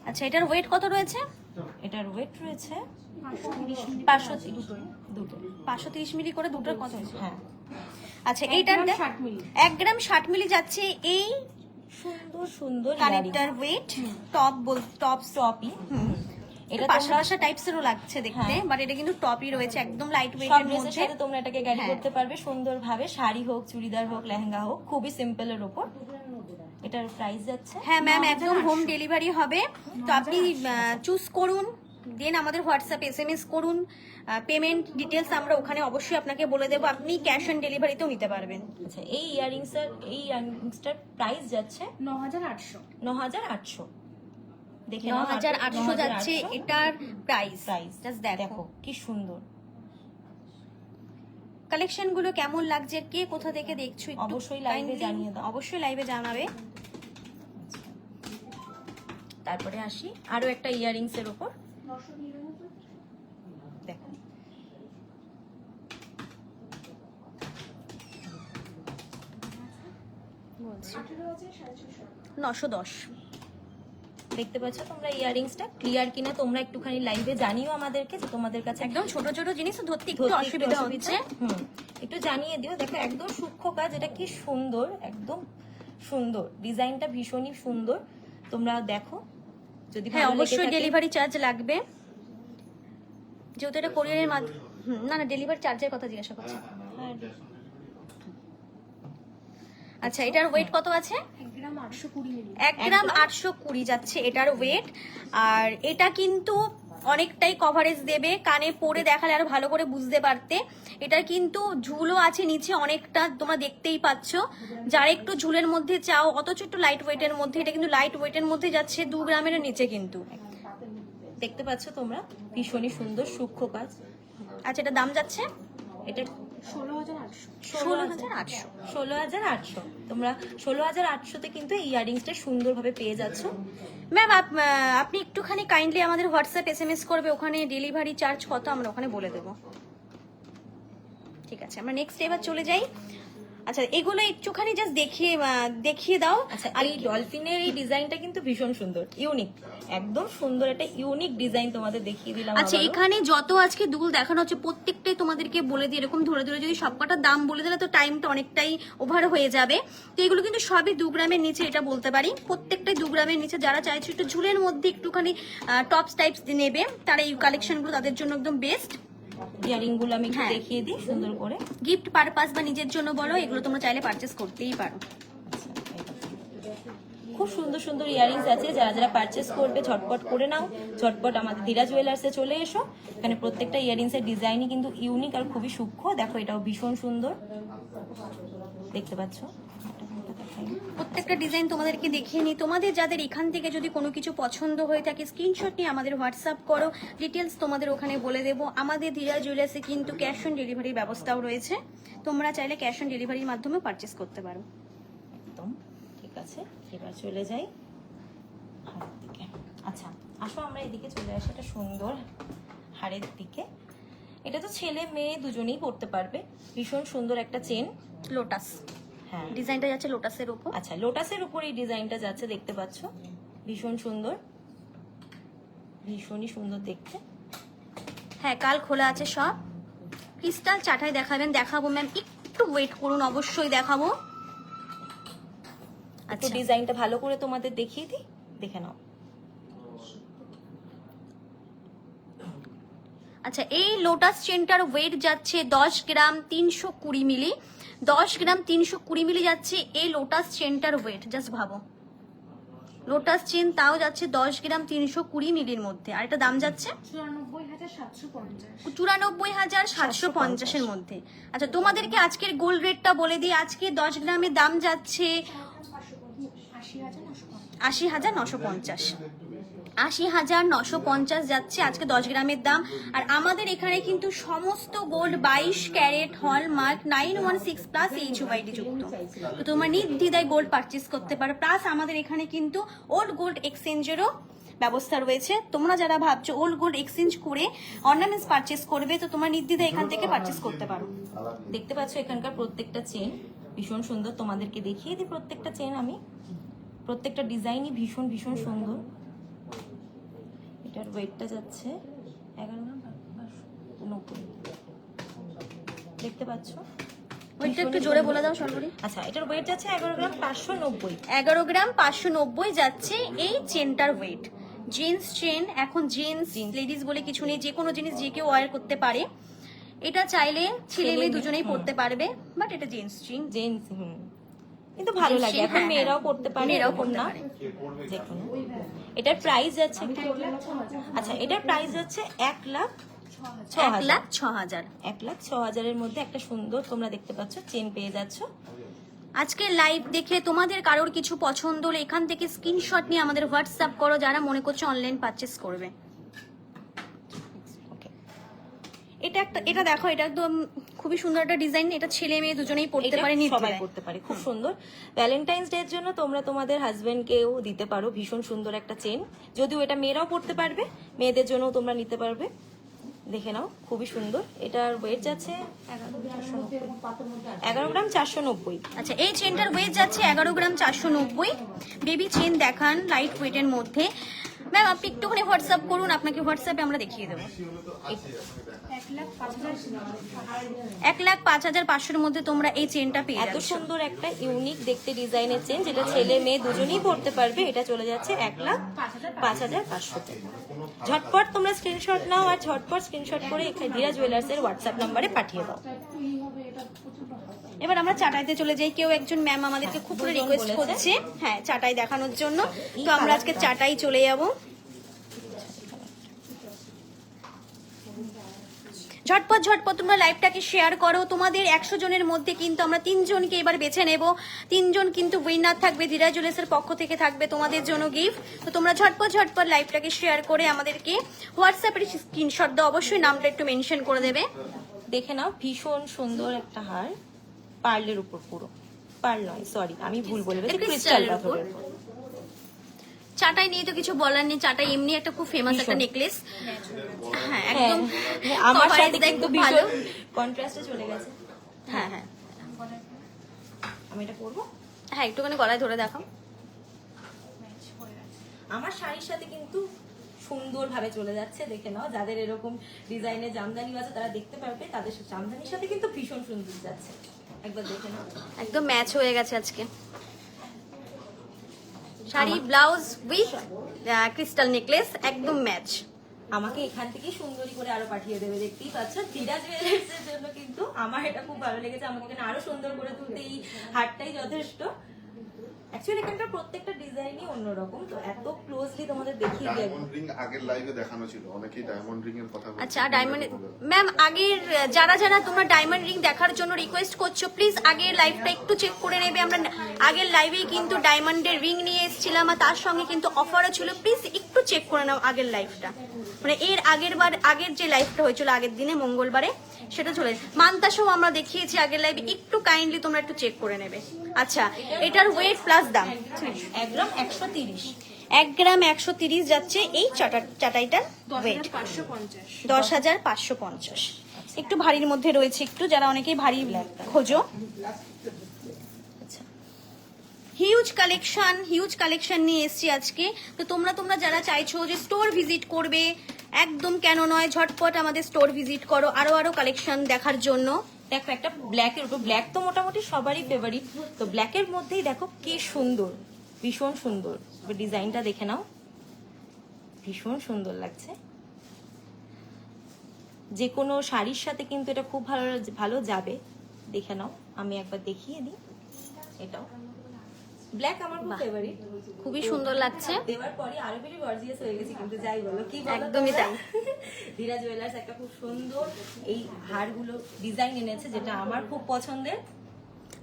আচ্ছা, এটার ওয়েট কত রয়েছে? এটার ওয়েট রয়েছে 530 দুটো 530 মিলি করে দুটোর কত হয়েছে? হ্যাঁ, আচ্ছা, এইটার 60 মিলি। 1 গ্রাম 60 মিলি যাচ্ছে এই সুন্দর সুন্দর কানেক্টর ওয়েট। টপ টপই। এটা এটা তোমরা পাশা টাইপস এরও লাগছে দেখতে, হ্যাঁ। বাট এটা কিন্তু টপই রয়েছে, একদম লাইট সব ওয়েটের ড্রেসের মধ্যে। সাথে তোমরা এটাকে ক্যারি হ্যাঁ। করতে পারবে সুন্দরভাবে, শাড়ি হোক, চুড়িদার হোক, লেহেঙ্গা হোক, খুবই সিম্পলের উপর। এটার প্রাইস যাচ্ছে হ্যাঁ ম্যাম, একদম হোম ডেলিভারি হবে। তো আপনি চুজ করুন, দেন আমাদের হোয়াটসঅ্যাপ SMS করুন। পেমেন্ট ডিটেলস আমরা ওখানে অবশ্যই আপনাকে বলে দেবো, আপনি ক্যাশ অন ডেলিভারিতেও নিতে পারবেন। আচ্ছা, এই ইয়াররিংসটার প্রাইস যাচ্ছে 9800। 9800। দেখে 9800 যাচ্ছে এটার প্রাইস। প্রাইস জাস্ট দেখো দেখো কি সুন্দর। কালেকশন গুলো কেমন লাগছে, কে কোথা থেকে দেখছো একটু অবশ্যই live এ kindly জানিয়ে দাও। অবশ্যই লাইভে জানাবে। তারপরে আসি আরো একটা ইয়াররিংস এর উপর, দেখো বলছি 910। দেখতে পাচ্ছ তোমরা ইয়াররিংসটা ক্লিয়ার কিনা, তোমরা একটুখানি লাইভে জানিও আমাদেরকে যে তোমাদের কাছে একদম ছোট ছোট জিনিস ধরতে একটু ধরতে অসুবিধা হচ্ছে। একটু জানিয়ে দিও। দেখো একদম সূক্ষ্ম কাজ, এটা কি সুন্দর, একদম সুন্দর ডিজাইনটা, ভীষণই সুন্দর। তোমরা দেখো, যদি হ্যাঁ, ভালো লেগে অবশ্যই থাকে- ডেলিভারি চার্জ লাগবে, যেহেতু এটা কোরিয়ারের মাধ্যমে। না না, ডেলিভারি চার্জের কথা জিজ্ঞাসা করছি। হ্যাঁ, আচ্ছা, এটার ওয়েট কত আছে? 1 গ্রাম 820 মিলি। 1 গ্রাম 820 যাচ্ছে এটার ওয়েট। আর এটা কিন্তু অনেকটাই কভারেজ দেবে, কানে পরে দেখালে আরো ভালো করে বুঝতে পারতে। এটার কিন্তু ঝুলও আছে নিচে অনেকটা, তোমরা দেখতেই পাচ্ছ। যারা একটু ঝুলের মধ্যে চাও, অথচ একটু লাইট ওয়েটের মধ্যে, এটা কিন্তু লাইট ওয়েটের মধ্যে যাচ্ছে 2 গ্রামের নিচে কিন্তু। দেখতে পাচ্ছ তোমরা, ভীষণই সুন্দর সূক্ষ্ম কাজ। আচ্ছা, এটা দাম যাচ্ছে এটা 16800। 16,800। 16,800। তোমরা 16,800-তে কিন্তু এই ইয়াররিংসটা সুন্দরভাবে পেয়ে যাচ্ছ। ম্যাম আপনি একটুখানি কাইন্ডলি আমাদের হোয়াটসঅ্যাপ SMS করবে, ওখানে ডেলিভারি চার্জ কত আমরা ওখানে বলে দেবো। ঠিক আছে, আমরা নেক্সট এবার চলে যাই। আচ্ছা, এগুলো একটুখানি জাস্ট দেখিয়ে দাও। আচ্ছা, আর এই ডলফিনের এই ডিজাইনটা কিন্তু ভীষণ সুন্দর, ইউনিক, একদম সুন্দর একটা ইউনিক ডিজাইন তোমাদের দেখিয়ে দিলাম। আচ্ছা, আবারও। এখানে যত আজকে দুল দেখানো হচ্ছে প্রত্যেকটাই তোমাদেরকে বলে দিই, এরকম ধরে ধরে যদি সবকটার দাম বলে দিলে তো টাইমটা অনেকটাই ওভার হয়ে যাবে। তো এগুলো কিন্তু সবই 2 গ্রামের নিচে, এটা বলতে পারি প্রত্যেকটাই 2 গ্রামের নিচে। যারা চাইছে একটু ঝুলের মধ্যে একটুখানি টপস টাইপস নেবে, তারা এই কালেকশনগুলো তাদের জন্য একদম বেস্ট। ইয়ারিং গুলো আমি একটু হ্যাঁ। দেখিয়ে দিই সুন্দর করে। গিফট পারপাস বা নিজের জন্য বলো, এগুলো তোমরা চাইলে পারচেস করতেই পারো। খুব সুন্দর সুন্দর ইয়ারিংস আছে, যারা যারা পারচেস করবে ঝটপট করে নাও, ঝটপট আমাদের ধীরা জুয়েলার্সে চলে এসো। এখানে প্রত্যেকটা ইয়ারিংসের ডিজাইনই কিন্তু ইউনিক আর খুবই সূক্ষ্ম। দেখো, এটাও ভীষণ সুন্দর, দেখতে পাচ্ছ। প্রত্যেকটা ডিজাইন তোমাদেরকে দেখিয়ে নিই। তোমাদের যাদের এখান থেকে যদি কোনো কিছু পছন্দ হয়ে থাকে, স্ক্রিনশট নিয়ে আমাদের হোয়াটসঅ্যাপ করো, ডিটেলস তোমাদের ওখানে বলে দেবো। আমাদের ধীরা জুয়েলার্সে কিন্তু ক্যাশ অন ডেলিভারির ব্যবস্থাও রয়েছে, তোমরা চাইলে ক্যাশ অন ডেলিভারির মাধ্যমে পারচেস করতে পারো। একদম ঠিক আছে, এবার চলে যাই হাড়ের দিকে। আচ্ছা, আসো আমরা এদিকে চলে আসি, একটা সুন্দর হাড়ের দিকে। এটা তো ছেলে মেয়ে দুজনেই পরতে পারবে, ভীষণ সুন্দর একটা চেন। লোটাস হ্যাঁ, ডিজাইনটা যাচ্ছে লোটাসের উপর। আচ্ছা, লোটাসের উপর এই ডিজাইনটা যাচ্ছে, দেখতে পাচ্ছ, ভীষণ সুন্দর, ভীষণই সুন্দর দেখতে। হ্যাঁ, কাল খোলা আছে সব। ক্রিস্টাল চাটাই দেখাবো ম্যাম, একটু ওয়েট করুন, অবশ্যই দেখাবো। একটু আচ্ছা, ডিজাইনটা ভালো করে তোমাদের দেখিয়ে দিই, দেখে নাও। আচ্ছা, এই লোটাস চেনটার ওয়েট যাচ্ছে 10 গ্রাম 320 মিলি। 10 গ্রাম 320 মিলি যাচ্ছে এই লোটাস চেনটার ওয়েট। জাস্ট ভাবো, লোটাস চেন তাও যাচ্ছে 10 গ্রাম 320 মিলির মধ্যে, আর এটা দাম যাচ্ছে 94750। 94,750 এর মধ্যে। আচ্ছা, তোমাদেরকে আজকের গোল্ড রেটটা বলে দিই। আজকে 10 গ্রামের দাম যাচ্ছে 80950। 80,950। 80,950 যাচ্ছে আজকে 10 গ্রামের দাম। আর আমাদের এখানে কিন্তু সমস্ত gold 22 carat hallmark 916 plus HUID যুক্ত, তো তোমরা নির্দ্বিধায় গোল্ড পারচেস করতে পারো। প্লাস আমাদের এখানে কিন্তু ওল্ড গোল্ড এক্সচেঞ্জেরও ব্যবস্থা রয়েছে। তোমরা যারা ভাবছো ওল্ড গোল্ড এক্সচেঞ্জ করে অর্নামেন্টস পারচেস করবে, তো তোমরা নির্দ্বিধায় এখান থেকে পারচেস করতে পারো। দেখতে পাচ্ছ এখানকার প্রত্যেকটা চেন ভীষণ সুন্দর, তোমাদেরকে দেখিয়ে দিই প্রত্যেকটা চেন আমি। প্রত্যেকটা ডিজাইনই ভীষণ ভীষণ সুন্দর। এটার ওয়েটটা যাচ্ছে 11 গ্রাম 90, দেখতে পাচ্ছ? ওইটা একটু জোরে বলে দাও সর্বরি। আচ্ছা, এটার ওয়েট যাচ্ছে 11 গ্রাম 590। 11 গ্রাম 590 যাচ্ছে এই চেনটার ওয়েট। জেন্টস চেন, এখন জেন্টস লেডিস বলে কিছু নেই, যে কোনো জিনিস যে কেউ ওয়্যার করতে পারে। এটা চাইলে ছেলে মেয়ে দুজনেই পড়তে পারবে, বাট এটা জেন্টস চেন। জেন্টস কিন্তু ভালো লাগে, এখন হ্যাঁ, মেয়েরাও পড়তে পারে, মেয়েরাও এরকম পড়তে না পারে। যে কোনো। এটার প্রাইস যাচ্ছে আচ্ছা, এটার প্রাইস যাচ্ছে 1,06,000। 1,06,000 মধ্যে একটা সুন্দর তোমরা দেখতে পাচ্ছ চেন পেয়ে যাচ্ছ। আজকে লাইভ দেখে তোমাদের কারোর কিছু পছন্দ হলে এখান থেকে স্ক্রিনশট নিয়ে আমাদের হোয়াটসঅ্যাপ করো, যারা মনে করছো অনলাইন পারচেস করবে। এটা দেখো, এটা একদম খুবই সুন্দর একটা ডিজাইন। এটা ছেলে মেয়ে দুজনেই পড়তে এটা পারে, সবাই নির্দ্বিধায় করতে পারে, খুব সুন্দর। ভ্যালেন্টাইন্স ডে এর জন্য তোমরা তোমাদের হাজবেন্ডকেও দিতে পারো, ভীষণ সুন্দর একটা চেন। যদিও এটা মেয়েরাও পড়তে পারবে, মেয়েদের জন্যও তোমরা নিতে পারবে। দেখে নাও, খুবই সুন্দর। এটার ওয়েট যাচ্ছে 11 গ্রাম 490। আচ্ছা, এই চেনটার ওয়েট যাচ্ছে 11 গ্রাম 490। বেবি চেন দেখান লাইট ওয়েটের মধ্যে। ম্যাম আপনি একটুখানি হোয়াটসঅ্যাপ করুন, আপনাকে হোয়াটসঅ্যাপে আমরা দেখিয়ে দেবো। 1,05,500 মধ্যে তোমরা এই চেনটা পেয়ে এত যাচ্ছ। সুন্দর একটা ইউনিক দেখতে ডিজাইনের চেন, যেটা ছেলে মেয়ে দুজনেই পড়তে পারবে। এটা চলে যাচ্ছে 1,05,500। ঝটপট তোমরা স্ক্রিনশট নাও, আর ঝটপট স্ক্রিনশট করে এখানে ধীরা জুয়েলার্স এর হোয়াটসঅ্যাপ নাম্বারে পাঠিয়ে দাও। এবার আমরা চাটাইতে চলে যাই। কেউ একজন ম্যাম আমাদেরকে খুব করে রিকোয়েস্ট করছে, হ্যাঁ, চাটাই দেখানোর জন্য। তো আমরা আজকে চাটাই চলে যাব। ঝটপট ঝটপট তোমরা লাইভটাকে শেয়ার করো। তোমাদের 100 জনের মধ্যে কিন্তু আমরা 3 জনকে এবার বেছে নেব। 3 জন কিন্তু উইনার থাকবে, ধীরা জুয়েলার্সের পক্ষ থেকে থাকবে তোমাদের জন্য গিফট। তো তোমরা ঝটপট ঝটপট লাইভটাকে শেয়ার করে আমাদেরকে হোয়াটসঅ্যাপে স্ক্রিনশট দাও, অবশ্যই নামটা একটু মেনশন করে দেবে। দেখে নাও, ভীষণ সুন্দর একটা হার, পার্লের উপর, পুরো পার্ল নয়, সরি আমি ভুল বলে ফেলেছি, ক্রিস্টাল পাথরের উপর। চাটাই নিয়ে তো কিছু বলার নেই, চাটাই এমনি একটা খুব ফেমাস একটা নেকলেস। হ্যাঁ, একদম আমার coverage সাথে দেয় কিন্তু খুব ভালো। ভীষণ কন্ট্রাস্টে চলে গেছে। হ্যাঁ হ্যাঁ আমি এটা পরবো, হ্যাঁ, একটুখানি গলায় ধরে দেখাও। আমার শাড়ির সাথে কিন্তু সুন্দর ভাবে চলে যাচ্ছে। দেখে নাও, যাদের এরকম ডিজাইনের জামদানি আছে তারা দেখতে পারবে, তাদের জামদানির সাথে কিন্তু ভীষণ সুন্দর যাচ্ছে। একবার দেখে নাও, একদম ম্যাচ হয়ে গেছে আজকে। Sari blouse with crystal necklace, একদম ম্যাচ। আমাকে এখান থেকে সুন্দরী করে আরো পাঠিয়ে দেবে, দেখতেই পাচ্ছ। ধীরা জুয়েলার্স এর জন্য কিন্তু আমার এটা খুব ভালো লেগেছে, আমাকে এখানে আরো সুন্দর করে তুলতে এই হারটাই যথেষ্ট। অ্যাকচুয়ালি এখানকার প্রত্যেকটা ডিজাইনই অন্যরকম, তো এত ক্লোজলি তোমাদের দেখিয়ে দিই। ডায়মন্ড রিং আগের লাইভে দেখানো ছিল, অনেকেই ডায়মন্ড রিং এর কথা বলছে। আচ্ছা, ডায়মন্ড ম্যাম, আগের যারা যারা তোমরা ডায়মন্ড রিং দেখার জন্য রিকোয়েস্ট করছো, প্লিজ আগের লাইভটা একটু চেক করে নেবে। আমরা আগের লাইভেই কিন্তু ডায়মন্ডের রিং নিয়ে এসেছিলাম, আর তার সঙ্গে কিন্তু অফারও ছিল। প্লিজ একটু চেক করে নাও আগের লাইভটা, মানে এর আগের যে লাইভটা হয়েছিল আগের দিনে মঙ্গলবারে, সেটা চলে। মান্তাসও আমরা দেখিয়েছি আগের লাইভে, একটু কাইন্ডলি তোমরা একটু চেক করে নেবে। আচ্ছা, এটার ওয়েট প্লাস দাম 1 গ্রাম 130। 1 গ্রাম 130 যাচ্ছে এই চাটাইটার ওয়েট 10,550। 10,550। একটু ভারীর মধ্যে রয়েছে, একটু যারা অনেকেই ভারী খোঁজো। আচ্ছা, হিউজ কালেকশন নিয়ে এসেছি আজকে। তো তোমরা যারা চাইছো যে স্টোর ভিজিট করবে, একদম কেন নয়, ঝটপট আমাদের স্টোর ভিজিট করো আরো কালেকশন দেখার জন্য। দেখো একটা ব্ল্যাকের উপর, ব্ল্যাক তো মোটামুটি সবারই ফেভারিট, তো ব্ল্যাকের মধ্যেই দেখো কি সুন্দর, ভীষণ সুন্দর ডিজাইনটা দেখে নাও, ভীষণ সুন্দর লাগছে। যে কোনো শাড়ির সাথে কিন্তু এটা খুব ভালো যাবে। দেখে নাও, আমি একবার দেখিয়ে দিই। এটাও ব্ল্যাক আমার খুব ফেভারিট, খুবই সুন্দর লাগছে। দেওয়ার পরে আরো বেশি গর্জিয়াস হয়ে গেছি, কিন্তু যাই বলো, কি বলো, একদমই তাই। ধীরা জুয়েলার্স একটা খুব সুন্দর এই হারগুলো ডিজাইন এনেছে, যেটা আমার খুব পছন্দের।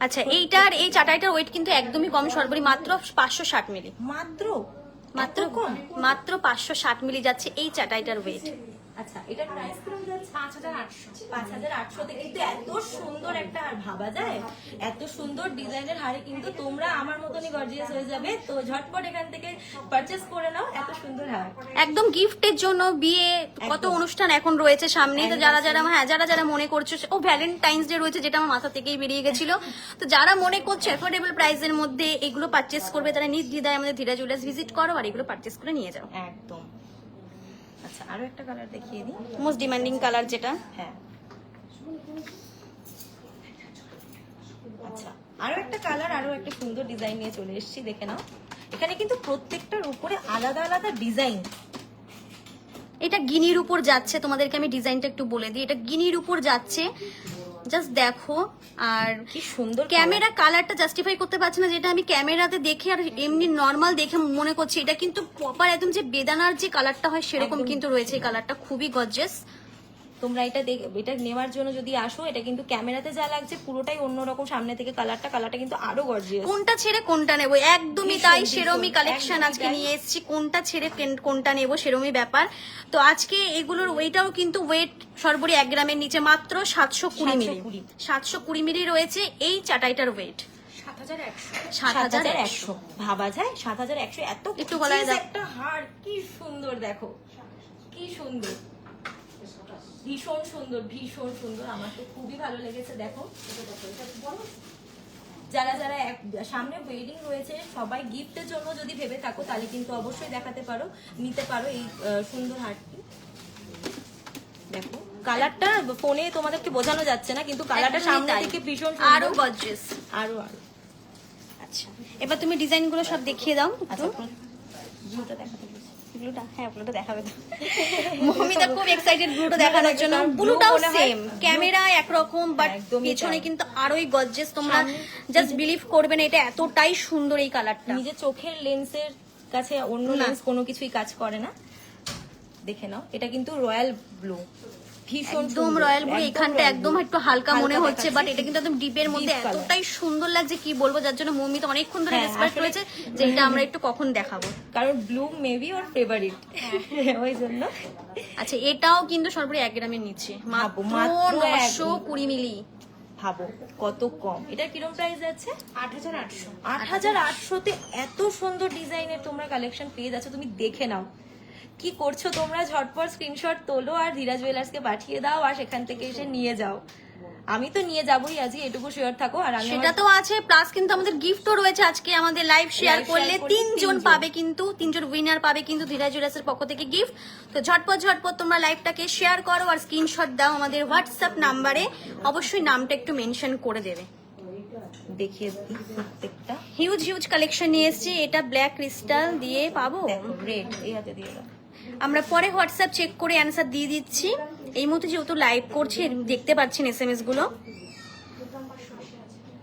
আচ্ছা, এই চাটাইটার ওয়েট কিন্তু একদমই কম, সর্বোচ্চ মাত্র 560 মিলি। মাত্র মাত্র এত কম? মাত্র 560 মিলি যাচ্ছে এই চাটাইটার ওয়েট। আচ্ছা, এটার প্রাইস কিরকম যাচ্ছে? 5800। 5800 কিন্তু এত সুন্দর একটা হার ভাবা যায়? এত সুন্দর ডিজাইনের হারে কিন্তু তোমরা আমার মতনই গর্জিয়াস হয়ে যাবে। তো ঝটপট এখান থেকে পারচেজ করে নাও এত সুন্দর হার। একদম গিফটের জন্য, বিয়ে কত একদম। অনুষ্ঠান এখন রয়েছে সামনে, তো যারা যারা যারা যারা মনে করছো, ও ভ্যালেন্টাইন্স ডে রয়েছে যেটা আমার মাথা থেকেই বেরিয়ে গেছিল, তো যারা মনে করছো অ্যাফোর্ডেবল প্রাইসের মধ্যে এগুলো পারচেস করবে তারা নির্দ্বিধায় আমাদের ধীরা জুয়েলার্স ভিজিট করো আর এগুলো পারচেস করে নিয়ে যাও। একদম। আচ্ছা, আরো একটা কালার দেখিয়ে দিই। মোস্ট ডিমান্ডিং কালার যেটা। হ্যাঁ, আচ্ছা, আরো একটা কালার, আরো একটা সুন্দর ডিজাইন নিয়ে চলে এসেছি, দেখে নাও। এখানে কিন্তু প্রত্যেকটার উপরে আলাদা আলাদা ডিজাইন। এটা গিনির উপর যাচ্ছে, তোমাদেরকে আমি ডিজাইনটা একটু বলে দিই, এটা গিনির উপর যাচ্ছে, জাস্ট দেখো। আর কি সুন্দর ক্যামেরা কালারটা জাস্টিফাই করতে পারছে না, যেটা আমি ক্যামেরাতে দেখে আর এমনি নর্মাল দেখে মনে করছি এটা কিন্তু প্রপার একদম যে বেদানার যে কালারটা হয় সেরকম একদম। কিন্তু রয়েছে। এই কালারটা খুবই গর্জিয়াস। তোমরা এটা নেওয়ার জন্য যদি আসো, এটা কিন্তু ক্যামেরাতে যা লাগছে পুরোটাই অন্যরকম। সামনে থেকে কালারটা কিন্তু আরো গর্জিয়াস। কোনটা ছেড়ে কোনটা নেবো, একদমই ভীষণ, তাই, ভীষণ, সেরমই কালেকশন একদমই আজকে তাই। নিয়ে এসেছি, কোনটা ছেড়ে কোনটা নেবো সেরমই ব্যাপার। তো আজকে এগুলোর ওয়েটাও কিন্তু ওয়েট সর্বোচ্চ 1 গ্রামের নিচে মাত্র 720 মিলি, 720 মিলি রয়েছে এই চাটাইটার ওয়েট। 7100। 7100। ভাবা যায়? 7100 এত একটু গলায় দাও। একটা হার, কি সুন্দর দেখো, কি সুন্দর, ভীষণ সুন্দর, ভীষণ সুন্দর। আমার তো খুবই ভালো লেগেছে। দেখো, যারা যারা সামনে ওয়েডিং রয়েছে, সবাই গিফটের জন্য যদি ভেবে থাকো তাহলে কিন্তু অবশ্যই দেখাতে পারো, নিতে পারো এই সুন্দর হারটি। দেখো কালারটা ফোনে তোমাদেরকে বোঝানো যাচ্ছে না, কিন্তু কালারটা একদমই সামনে তাই। থেকে ভীষণ আরো সুন্দর। গর্জিয়াস। আরো আরো। আচ্ছা, এবার তুমি ডিজাইনগুলো সব দেখিয়ে দাও আচ্ছা, একটু। ব্লুটা দেখাতে বলছি। ব্লুটা, হ্যাঁ ব্লুটা দেখাবে তো। মমিতা খুব এক্সাইটেড ব্লুটা দেখানোর জন্য। কারণ blue ব্লুটাও মনে হয়- সেম, ক্যামেরা একরকম, বাট একদমই পেছনে তাই। কিন্তু আরোই গর্জিয়াস। তোমরা সামনে- জাস্ট বিলিভ করবে না, এটা এতটাই সুন্দর এই কালারটা। নিজের চোখের লেন্সের কাছে অন্য না। লেন্স কোনো কিছুই কাজ করে না। দেখে নাও, এটা কিন্তু রয়্যাল ব্লু, ভীষণ একদম সুন্দর, রয়্যাল ব্লু, একদম এখানটা royal একদম blue। একটু হালকা মনে হচ্ছে, দেখাচ্ছে। বাট এটা কিন্তু একদম ডিপের মধ্যে Deep color। এতটাই সুন্দর লাগছে কি বলবো, যার জন্য মমিতা অনেকক্ষণ ধরে হ্যাঁ, এক্সপার্ট আসলে- রয়েছে যে এটা আমরা একটু কখন দেখাবো। কারণ ব্লু মেবি ওর ফেভারিট, ওই জন্য। আচ্ছা, এটাও কিন্তু সর্বোচ্চ 1 গ্রামের নিচে, মাত্র মাত্র 920 মিলি। ভাবো কত কম। এটা কিরকম প্রাইস যাচ্ছে? 8800। 8800-তে এত সুন্দর ডিজাইনের তোমরা কালেকশন পেয়ে যাচ্ছ। তুমি দেখে নাও, কি করছো তোমরা? ঝটপট স্ক্রিনশট তোলো আর ধীরা জুয়েলার্সকে পাঠিয়ে দাও, আর সেখান থেকে এসে নিয়ে যাও। আমি তো নিয়ে যাবোই আজকে, এটুকু শিওর থাকো। আর আমি সেটা তো আছে, প্লাস কিন্তু আমাদের গিফটও রয়েছে আজকে আমাদের লাইভ শেয়ার Live করলে। share করলে 3 জন তিনজন। পাবে, কিন্তু 3 জন উইনার পাবে কিন্তু ধীরা জুয়েলার্সের পক্ষ থেকে গিফট। তো ঝটপট ঝটপট তোমরা লাইভটাকে শেয়ার করো আর স্ক্রিনশট দাও আমাদের হোয়াটসঅ্যাপ নাম্বারে। অবশ্যই নামটা একটু মেনশন করে দেবে। দেখিয়ে দিই প্রত্যেকটা। হিউজ হিউজ কালেকশন নিয়ে এসেছি। এটা ব্ল্যাক ক্রিস্টাল দিয়ে পাবো, দেখো রেড, এই হাতে দিয়ে দাও। আমরা পরে হোয়াটসঅ্যাপ চেক করে অ্যান্সার দিয়ে দিচ্ছি। এই মুহূর্তে যেহেতু লাইভ করছি দেখতে পাচ্ছেন এসএমএস গুলো।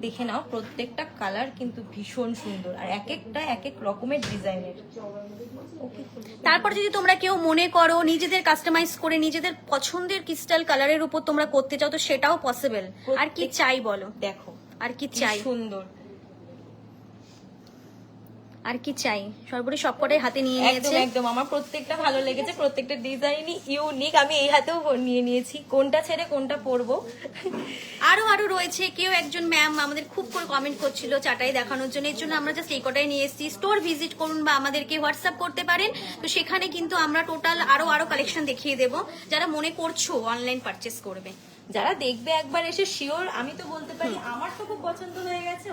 দেখে নাও, প্রত্যেকটা কালার কিন্তু ভীষণ সুন্দর, আর এক একটা এক এক রকমের ডিজাইনের। তারপর যদি তোমরা কেউ মনে করো নিজেদের কাস্টমাইজ করে নিজেদের পছন্দের ক্রিস্টাল কালারের উপর তোমরা করতে চাও, তো সেটাও পসিবল। আর কি চাই বলো, দেখো আর কি কি চাই, সুন্দর। আর কি চাই, সর্বোপরি সবকটাই হাতে নিয়ে একদম নিয়েছে। একদম, আমার প্রত্যেকটা ভালো লেগেছে, প্রত্যেকটা ডিজাইনই ইউনিক। আমি এই হাতেও নিয়ে নিয়েছি, কোনটা ছেড়ে কোনটা পরবো। আরো আরো রয়েছে। কেউ একজন ম্যাম আমাদের খুব করে কমেন্ট করছিল চাটাই দেখানোর জন্য, এর জন্য আমরা জাস্ট এই কটাই নিয়ে এসেছি। স্টোর ভিজিট করুন বা আমাদেরকে হোয়াটসঅ্যাপ করতে পারেন, তো সেখানে কিন্তু আমরা টোটাল আরো আরো কালেকশন দেখিয়ে দেবো, যারা মনে করছো অনলাইন পারচেস করবে। যারা দেখবে একবার এসে শিওর, আমি তো বলতে পারি আমার তো খুব পছন্দ হয়েছে।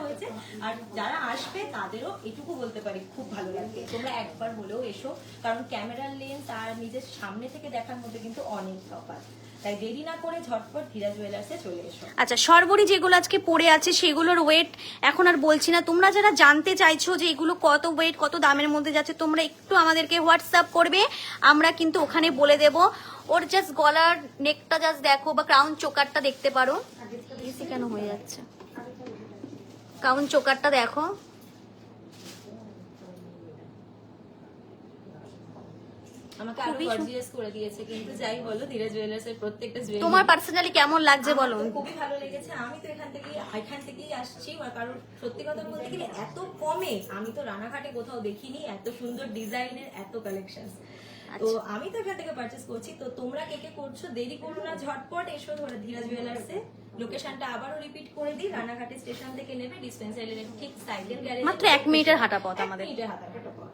আর যারা আসবে তাদেরও এটুকু বলতে পারি খুব ভালো লাগবে। তোমরা একবার হলেও এসো, কারণ ক্যামেরার লেন্স আর নিজের সামনে থেকে দেখার মধ্যে কিন্তু অনেক তফাৎ। তাই দেরি না করে ঝটপট ধীরা জুয়েলার্সে চলে এসো। আচ্ছা, সর্বোপরি যেগুলো আজকে পড়ে আছে সেগুলোর ওয়েট এখন আর বলছি না। তোমরা যারা জানতে চাইছো যে এগুলো কত ওয়েট, কত দামের মধ্যে যাচ্ছে, তোমরা একটু আমাদেরকে হোয়াটসঅ্যাপ করবে, আমরা কিন্তু ওখানে বলে দেব। ওর জাস্ট গলার নেকটা জাস্ট দেখো, বা ক্রাউন চোকারটা দেখতে পারো। এসি কেন হয়ে যাচ্ছে? ক্রাউন চোকারটা দেখো, আমাকে আরো খুবই গর্জিয়াস করে দিয়েছে, কিন্তু যাই বলো ধীরা জুয়েলার্স এর প্রত্যেকটা জুয়েলারি তোমার পার্সোনালি কেমন লাগছে বলো? আমার তো খুবই ভালো লেগেছে। আমি তো এখান থেকেই আসছি, কারণ সত্যি কথা বলতে গেলে এত কমে আমি তো রানাঘাটে কোথাও দেখিনি এত সুন্দর ডিজাইনের এত কালেকশন। তো আমি তো এখান থেকে পারচেস করছি। তো তোমরা কে কে করছো দেরি করো না, ঝটপট এসো ধরে ধীরা জুয়েলার্সে। লোকেশনটা আবারও রিপিট করে দিই, রানাঘাটে স্টেশন থেকে নেবে ডিসপেন্সারির ঠিক সাইডের গ্যারেজ, মাত্র 1 মিনিটের হাঁটা পথ আমাদের। 1 মিনিটের হাঁটা পথ।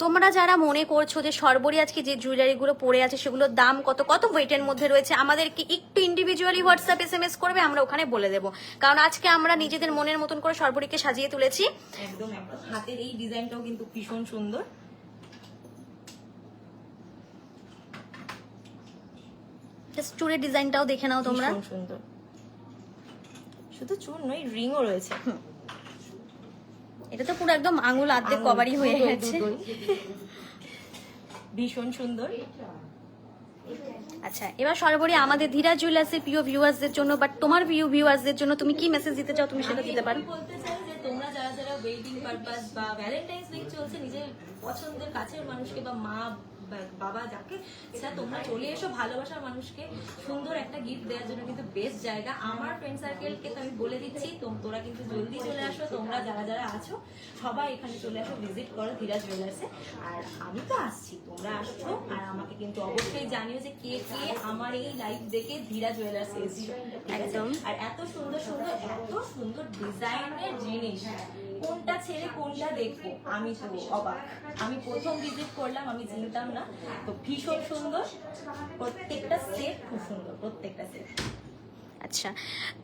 তোমরা যারা মনে করছো যে সর্বরি আজকে যে জুয়েলারি গুলো পড়ে আছে সেগুলোর দাম কত কত ওয়েটের মধ্যে রয়েছে, আমাদেরকে একটু ইন্ডিভিজুয়ালি হোয়াটসঅ্যাপ SMS করবে, আমরা ওখানে বলে দেবো। কারণ আজকে আমরা নিজেদের মনের মতন করে সর্বরিকে সাজিয়ে তুলেছি। একদম একদম হাতের এই ডিজাইনটাও কিন্তু ভীষণ সুন্দর। জাস্ট চুড়ের ডিজাইনটাও দেখে নাও তোমরা। ভীষণ সুন্দর। শুধু চুর নয়, রিংও রয়েছে। এটা তো পুরো একদম আঙুল আর্ধেক কভারই হয়ে দুটোই, গেছে। দুটোই। ভীষণ সুন্দর। আচ্ছা, এবার সর্বোপরি আমাদের ধীরা জুয়েলার্সের প্রিয় ভিউয়ার্সদের জন্য, বাট তোমার প্রিয় ভিউয়ার্সদের জন্য তুমি কি মেসেজ দিতে চাও, তুমি সেটা দিতে পারো। আমি বলতে চাই যে তোমরা যারা যারা ওয়েডিং পারপাস বা ভ্যালেন্টাইন্স উইক চলছে, নিজের পছন্দের কাছের মানুষকে বা মা বাবা যাকে সেটা তোমরা চলে এসো, ভালোবাসার মানুষকে সুন্দর একটা গিফট দেওয়ার জন্য কিন্তু বেস্ট জায়গা। আমার ফ্রেন্ড সার্কেলকে তো আমি বলে দিচ্ছি, তোরা কিন্তু জলদি চলে আসো, তোমরা যারা যারা আছো সবাই এখানে চলে আসো, ভিজিট করো ধীরা জুয়েলার্সে। আর আমি তো আসছি, তোমরা আসছো, আর আমাকে কিন্তু অবশ্যই জানিও যে কে কে আমার এই লাইভ দেখে ধীরা জুয়েলার্সে এসেছো। একদম। আর এত সুন্দর ডিজাইনের জিনিস, কোনটা ছেড়ে কোনটা দেখবো, আমি তো অবাক। আমি প্রথম ভিজিট করলাম, আমি চিনতাম না। তো ভীষণ সুন্দর, প্রত্যেকটা সেট খুব সুন্দর, প্রত্যেকটা সেট। আচ্ছা,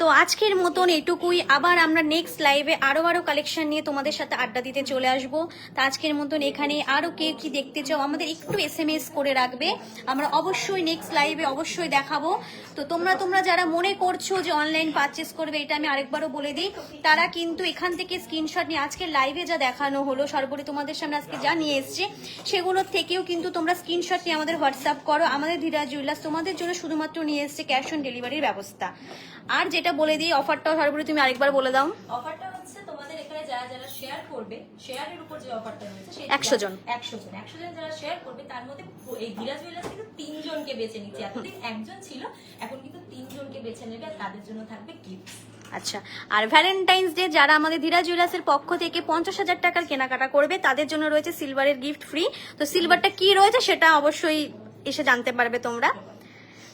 তো আজকের মতন এটুকুই। আবার আমরা নেক্সট লাইভে আরো কালেকশন নিয়ে তোমাদের সাথে আড্ডা দিতে চলে আসবো। তো আজকের মতন এখানে আরো কে কি দেখতে চাও আমাদের একটু SMS করে রাখবে, আমরা অবশ্যই নেক্সট লাইভে অবশ্যই দেখাবো। তো তোমরা যারা মনে করছো যে অনলাইন পারচেস করবে, এটা আমি আরেকবারও বলে দিই, তারা কিন্তু এখান থেকে স্ক্রিনশট নিয়ে আজকে লাইভে যা দেখানো হলো সর্বোপরি তোমাদের সামনে আজকে যা নিয়ে এসছে সেগুলোর থেকেও কিন্তু তোমরা স্ক্রিনশট নিয়ে আমাদের হোয়াটসঅ্যাপ করো। আমাদের ধীরা জুয়েলার্স তোমাদের জন্য শুধুমাত্র নিয়ে এসছে ক্যাশ অন ডেলিভারির ব্যবস্থা। আর যেটা বলে দিই, অফারটাও সর্বোপরি তুমি আরেকবার বলে দাও। অফারটা হচ্ছে তোমাদের এখানে যারা যারা শেয়ার করবে, শেয়ারের উপর যে অফারটা রয়েছে, 100 জন যারা শেয়ার করবে, তার মধ্যে এই ধীরা জুয়েলার্স থেকে 3 জনকে বেছে নিচ্ছে। এতদিন একজন ছিল, এখন কিন্তু 3 জনকে বেছে নেবে, আর তাদের জন্য থাকবে গিফট। আচ্ছা, আর ভ্যালেন্টাইন্স ডে যারা আমাদের ধীরা জুয়েলার্সের পক্ষ থেকে 50,000 টাকার কেনাকাটা করবে তাদের জন্য রয়েছে সিলভারের গিফট ফ্রি। তো সিলভারটা কি রয়েছে সেটা অবশ্যই এসে জানতে পারবে তোমরা।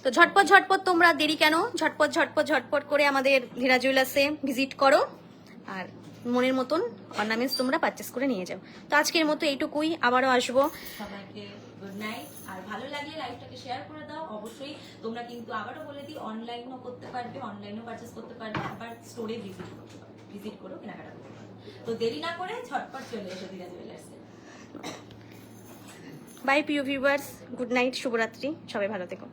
তো ঝটপট তোমরা দেরি কেন, ঝটপট করে আমাদের ধীরা জুয়েলার্সে ভিজিট করো আর মনের মতন অর্নামেন্টস তোমরা পারচেস করে নিয়ে যাও। তো আজকের মতো এইটুকুই, আবারও আসবো। সবাইকে গুড নাইট। আর ভালো লাগলে লাইভটাকে শেয়ার করে দাও। অবশ্যই তোমরা কিন্তু আবারও বলে দিই, অনলাইনও করতে পারবে, অনলাইনও পারচেস করতে পারবে, আবার স্টোরে ভিজিট করো, কেনাকাটা করতে পারবে। তো দেরি না করে ঝটপট চলে এসো ধীরা জুয়েলার্সে। বাই প্রিয় ভিউয়ার্স, গুড নাইট, শুভরাত্রি, সবাই ভালো থেকো।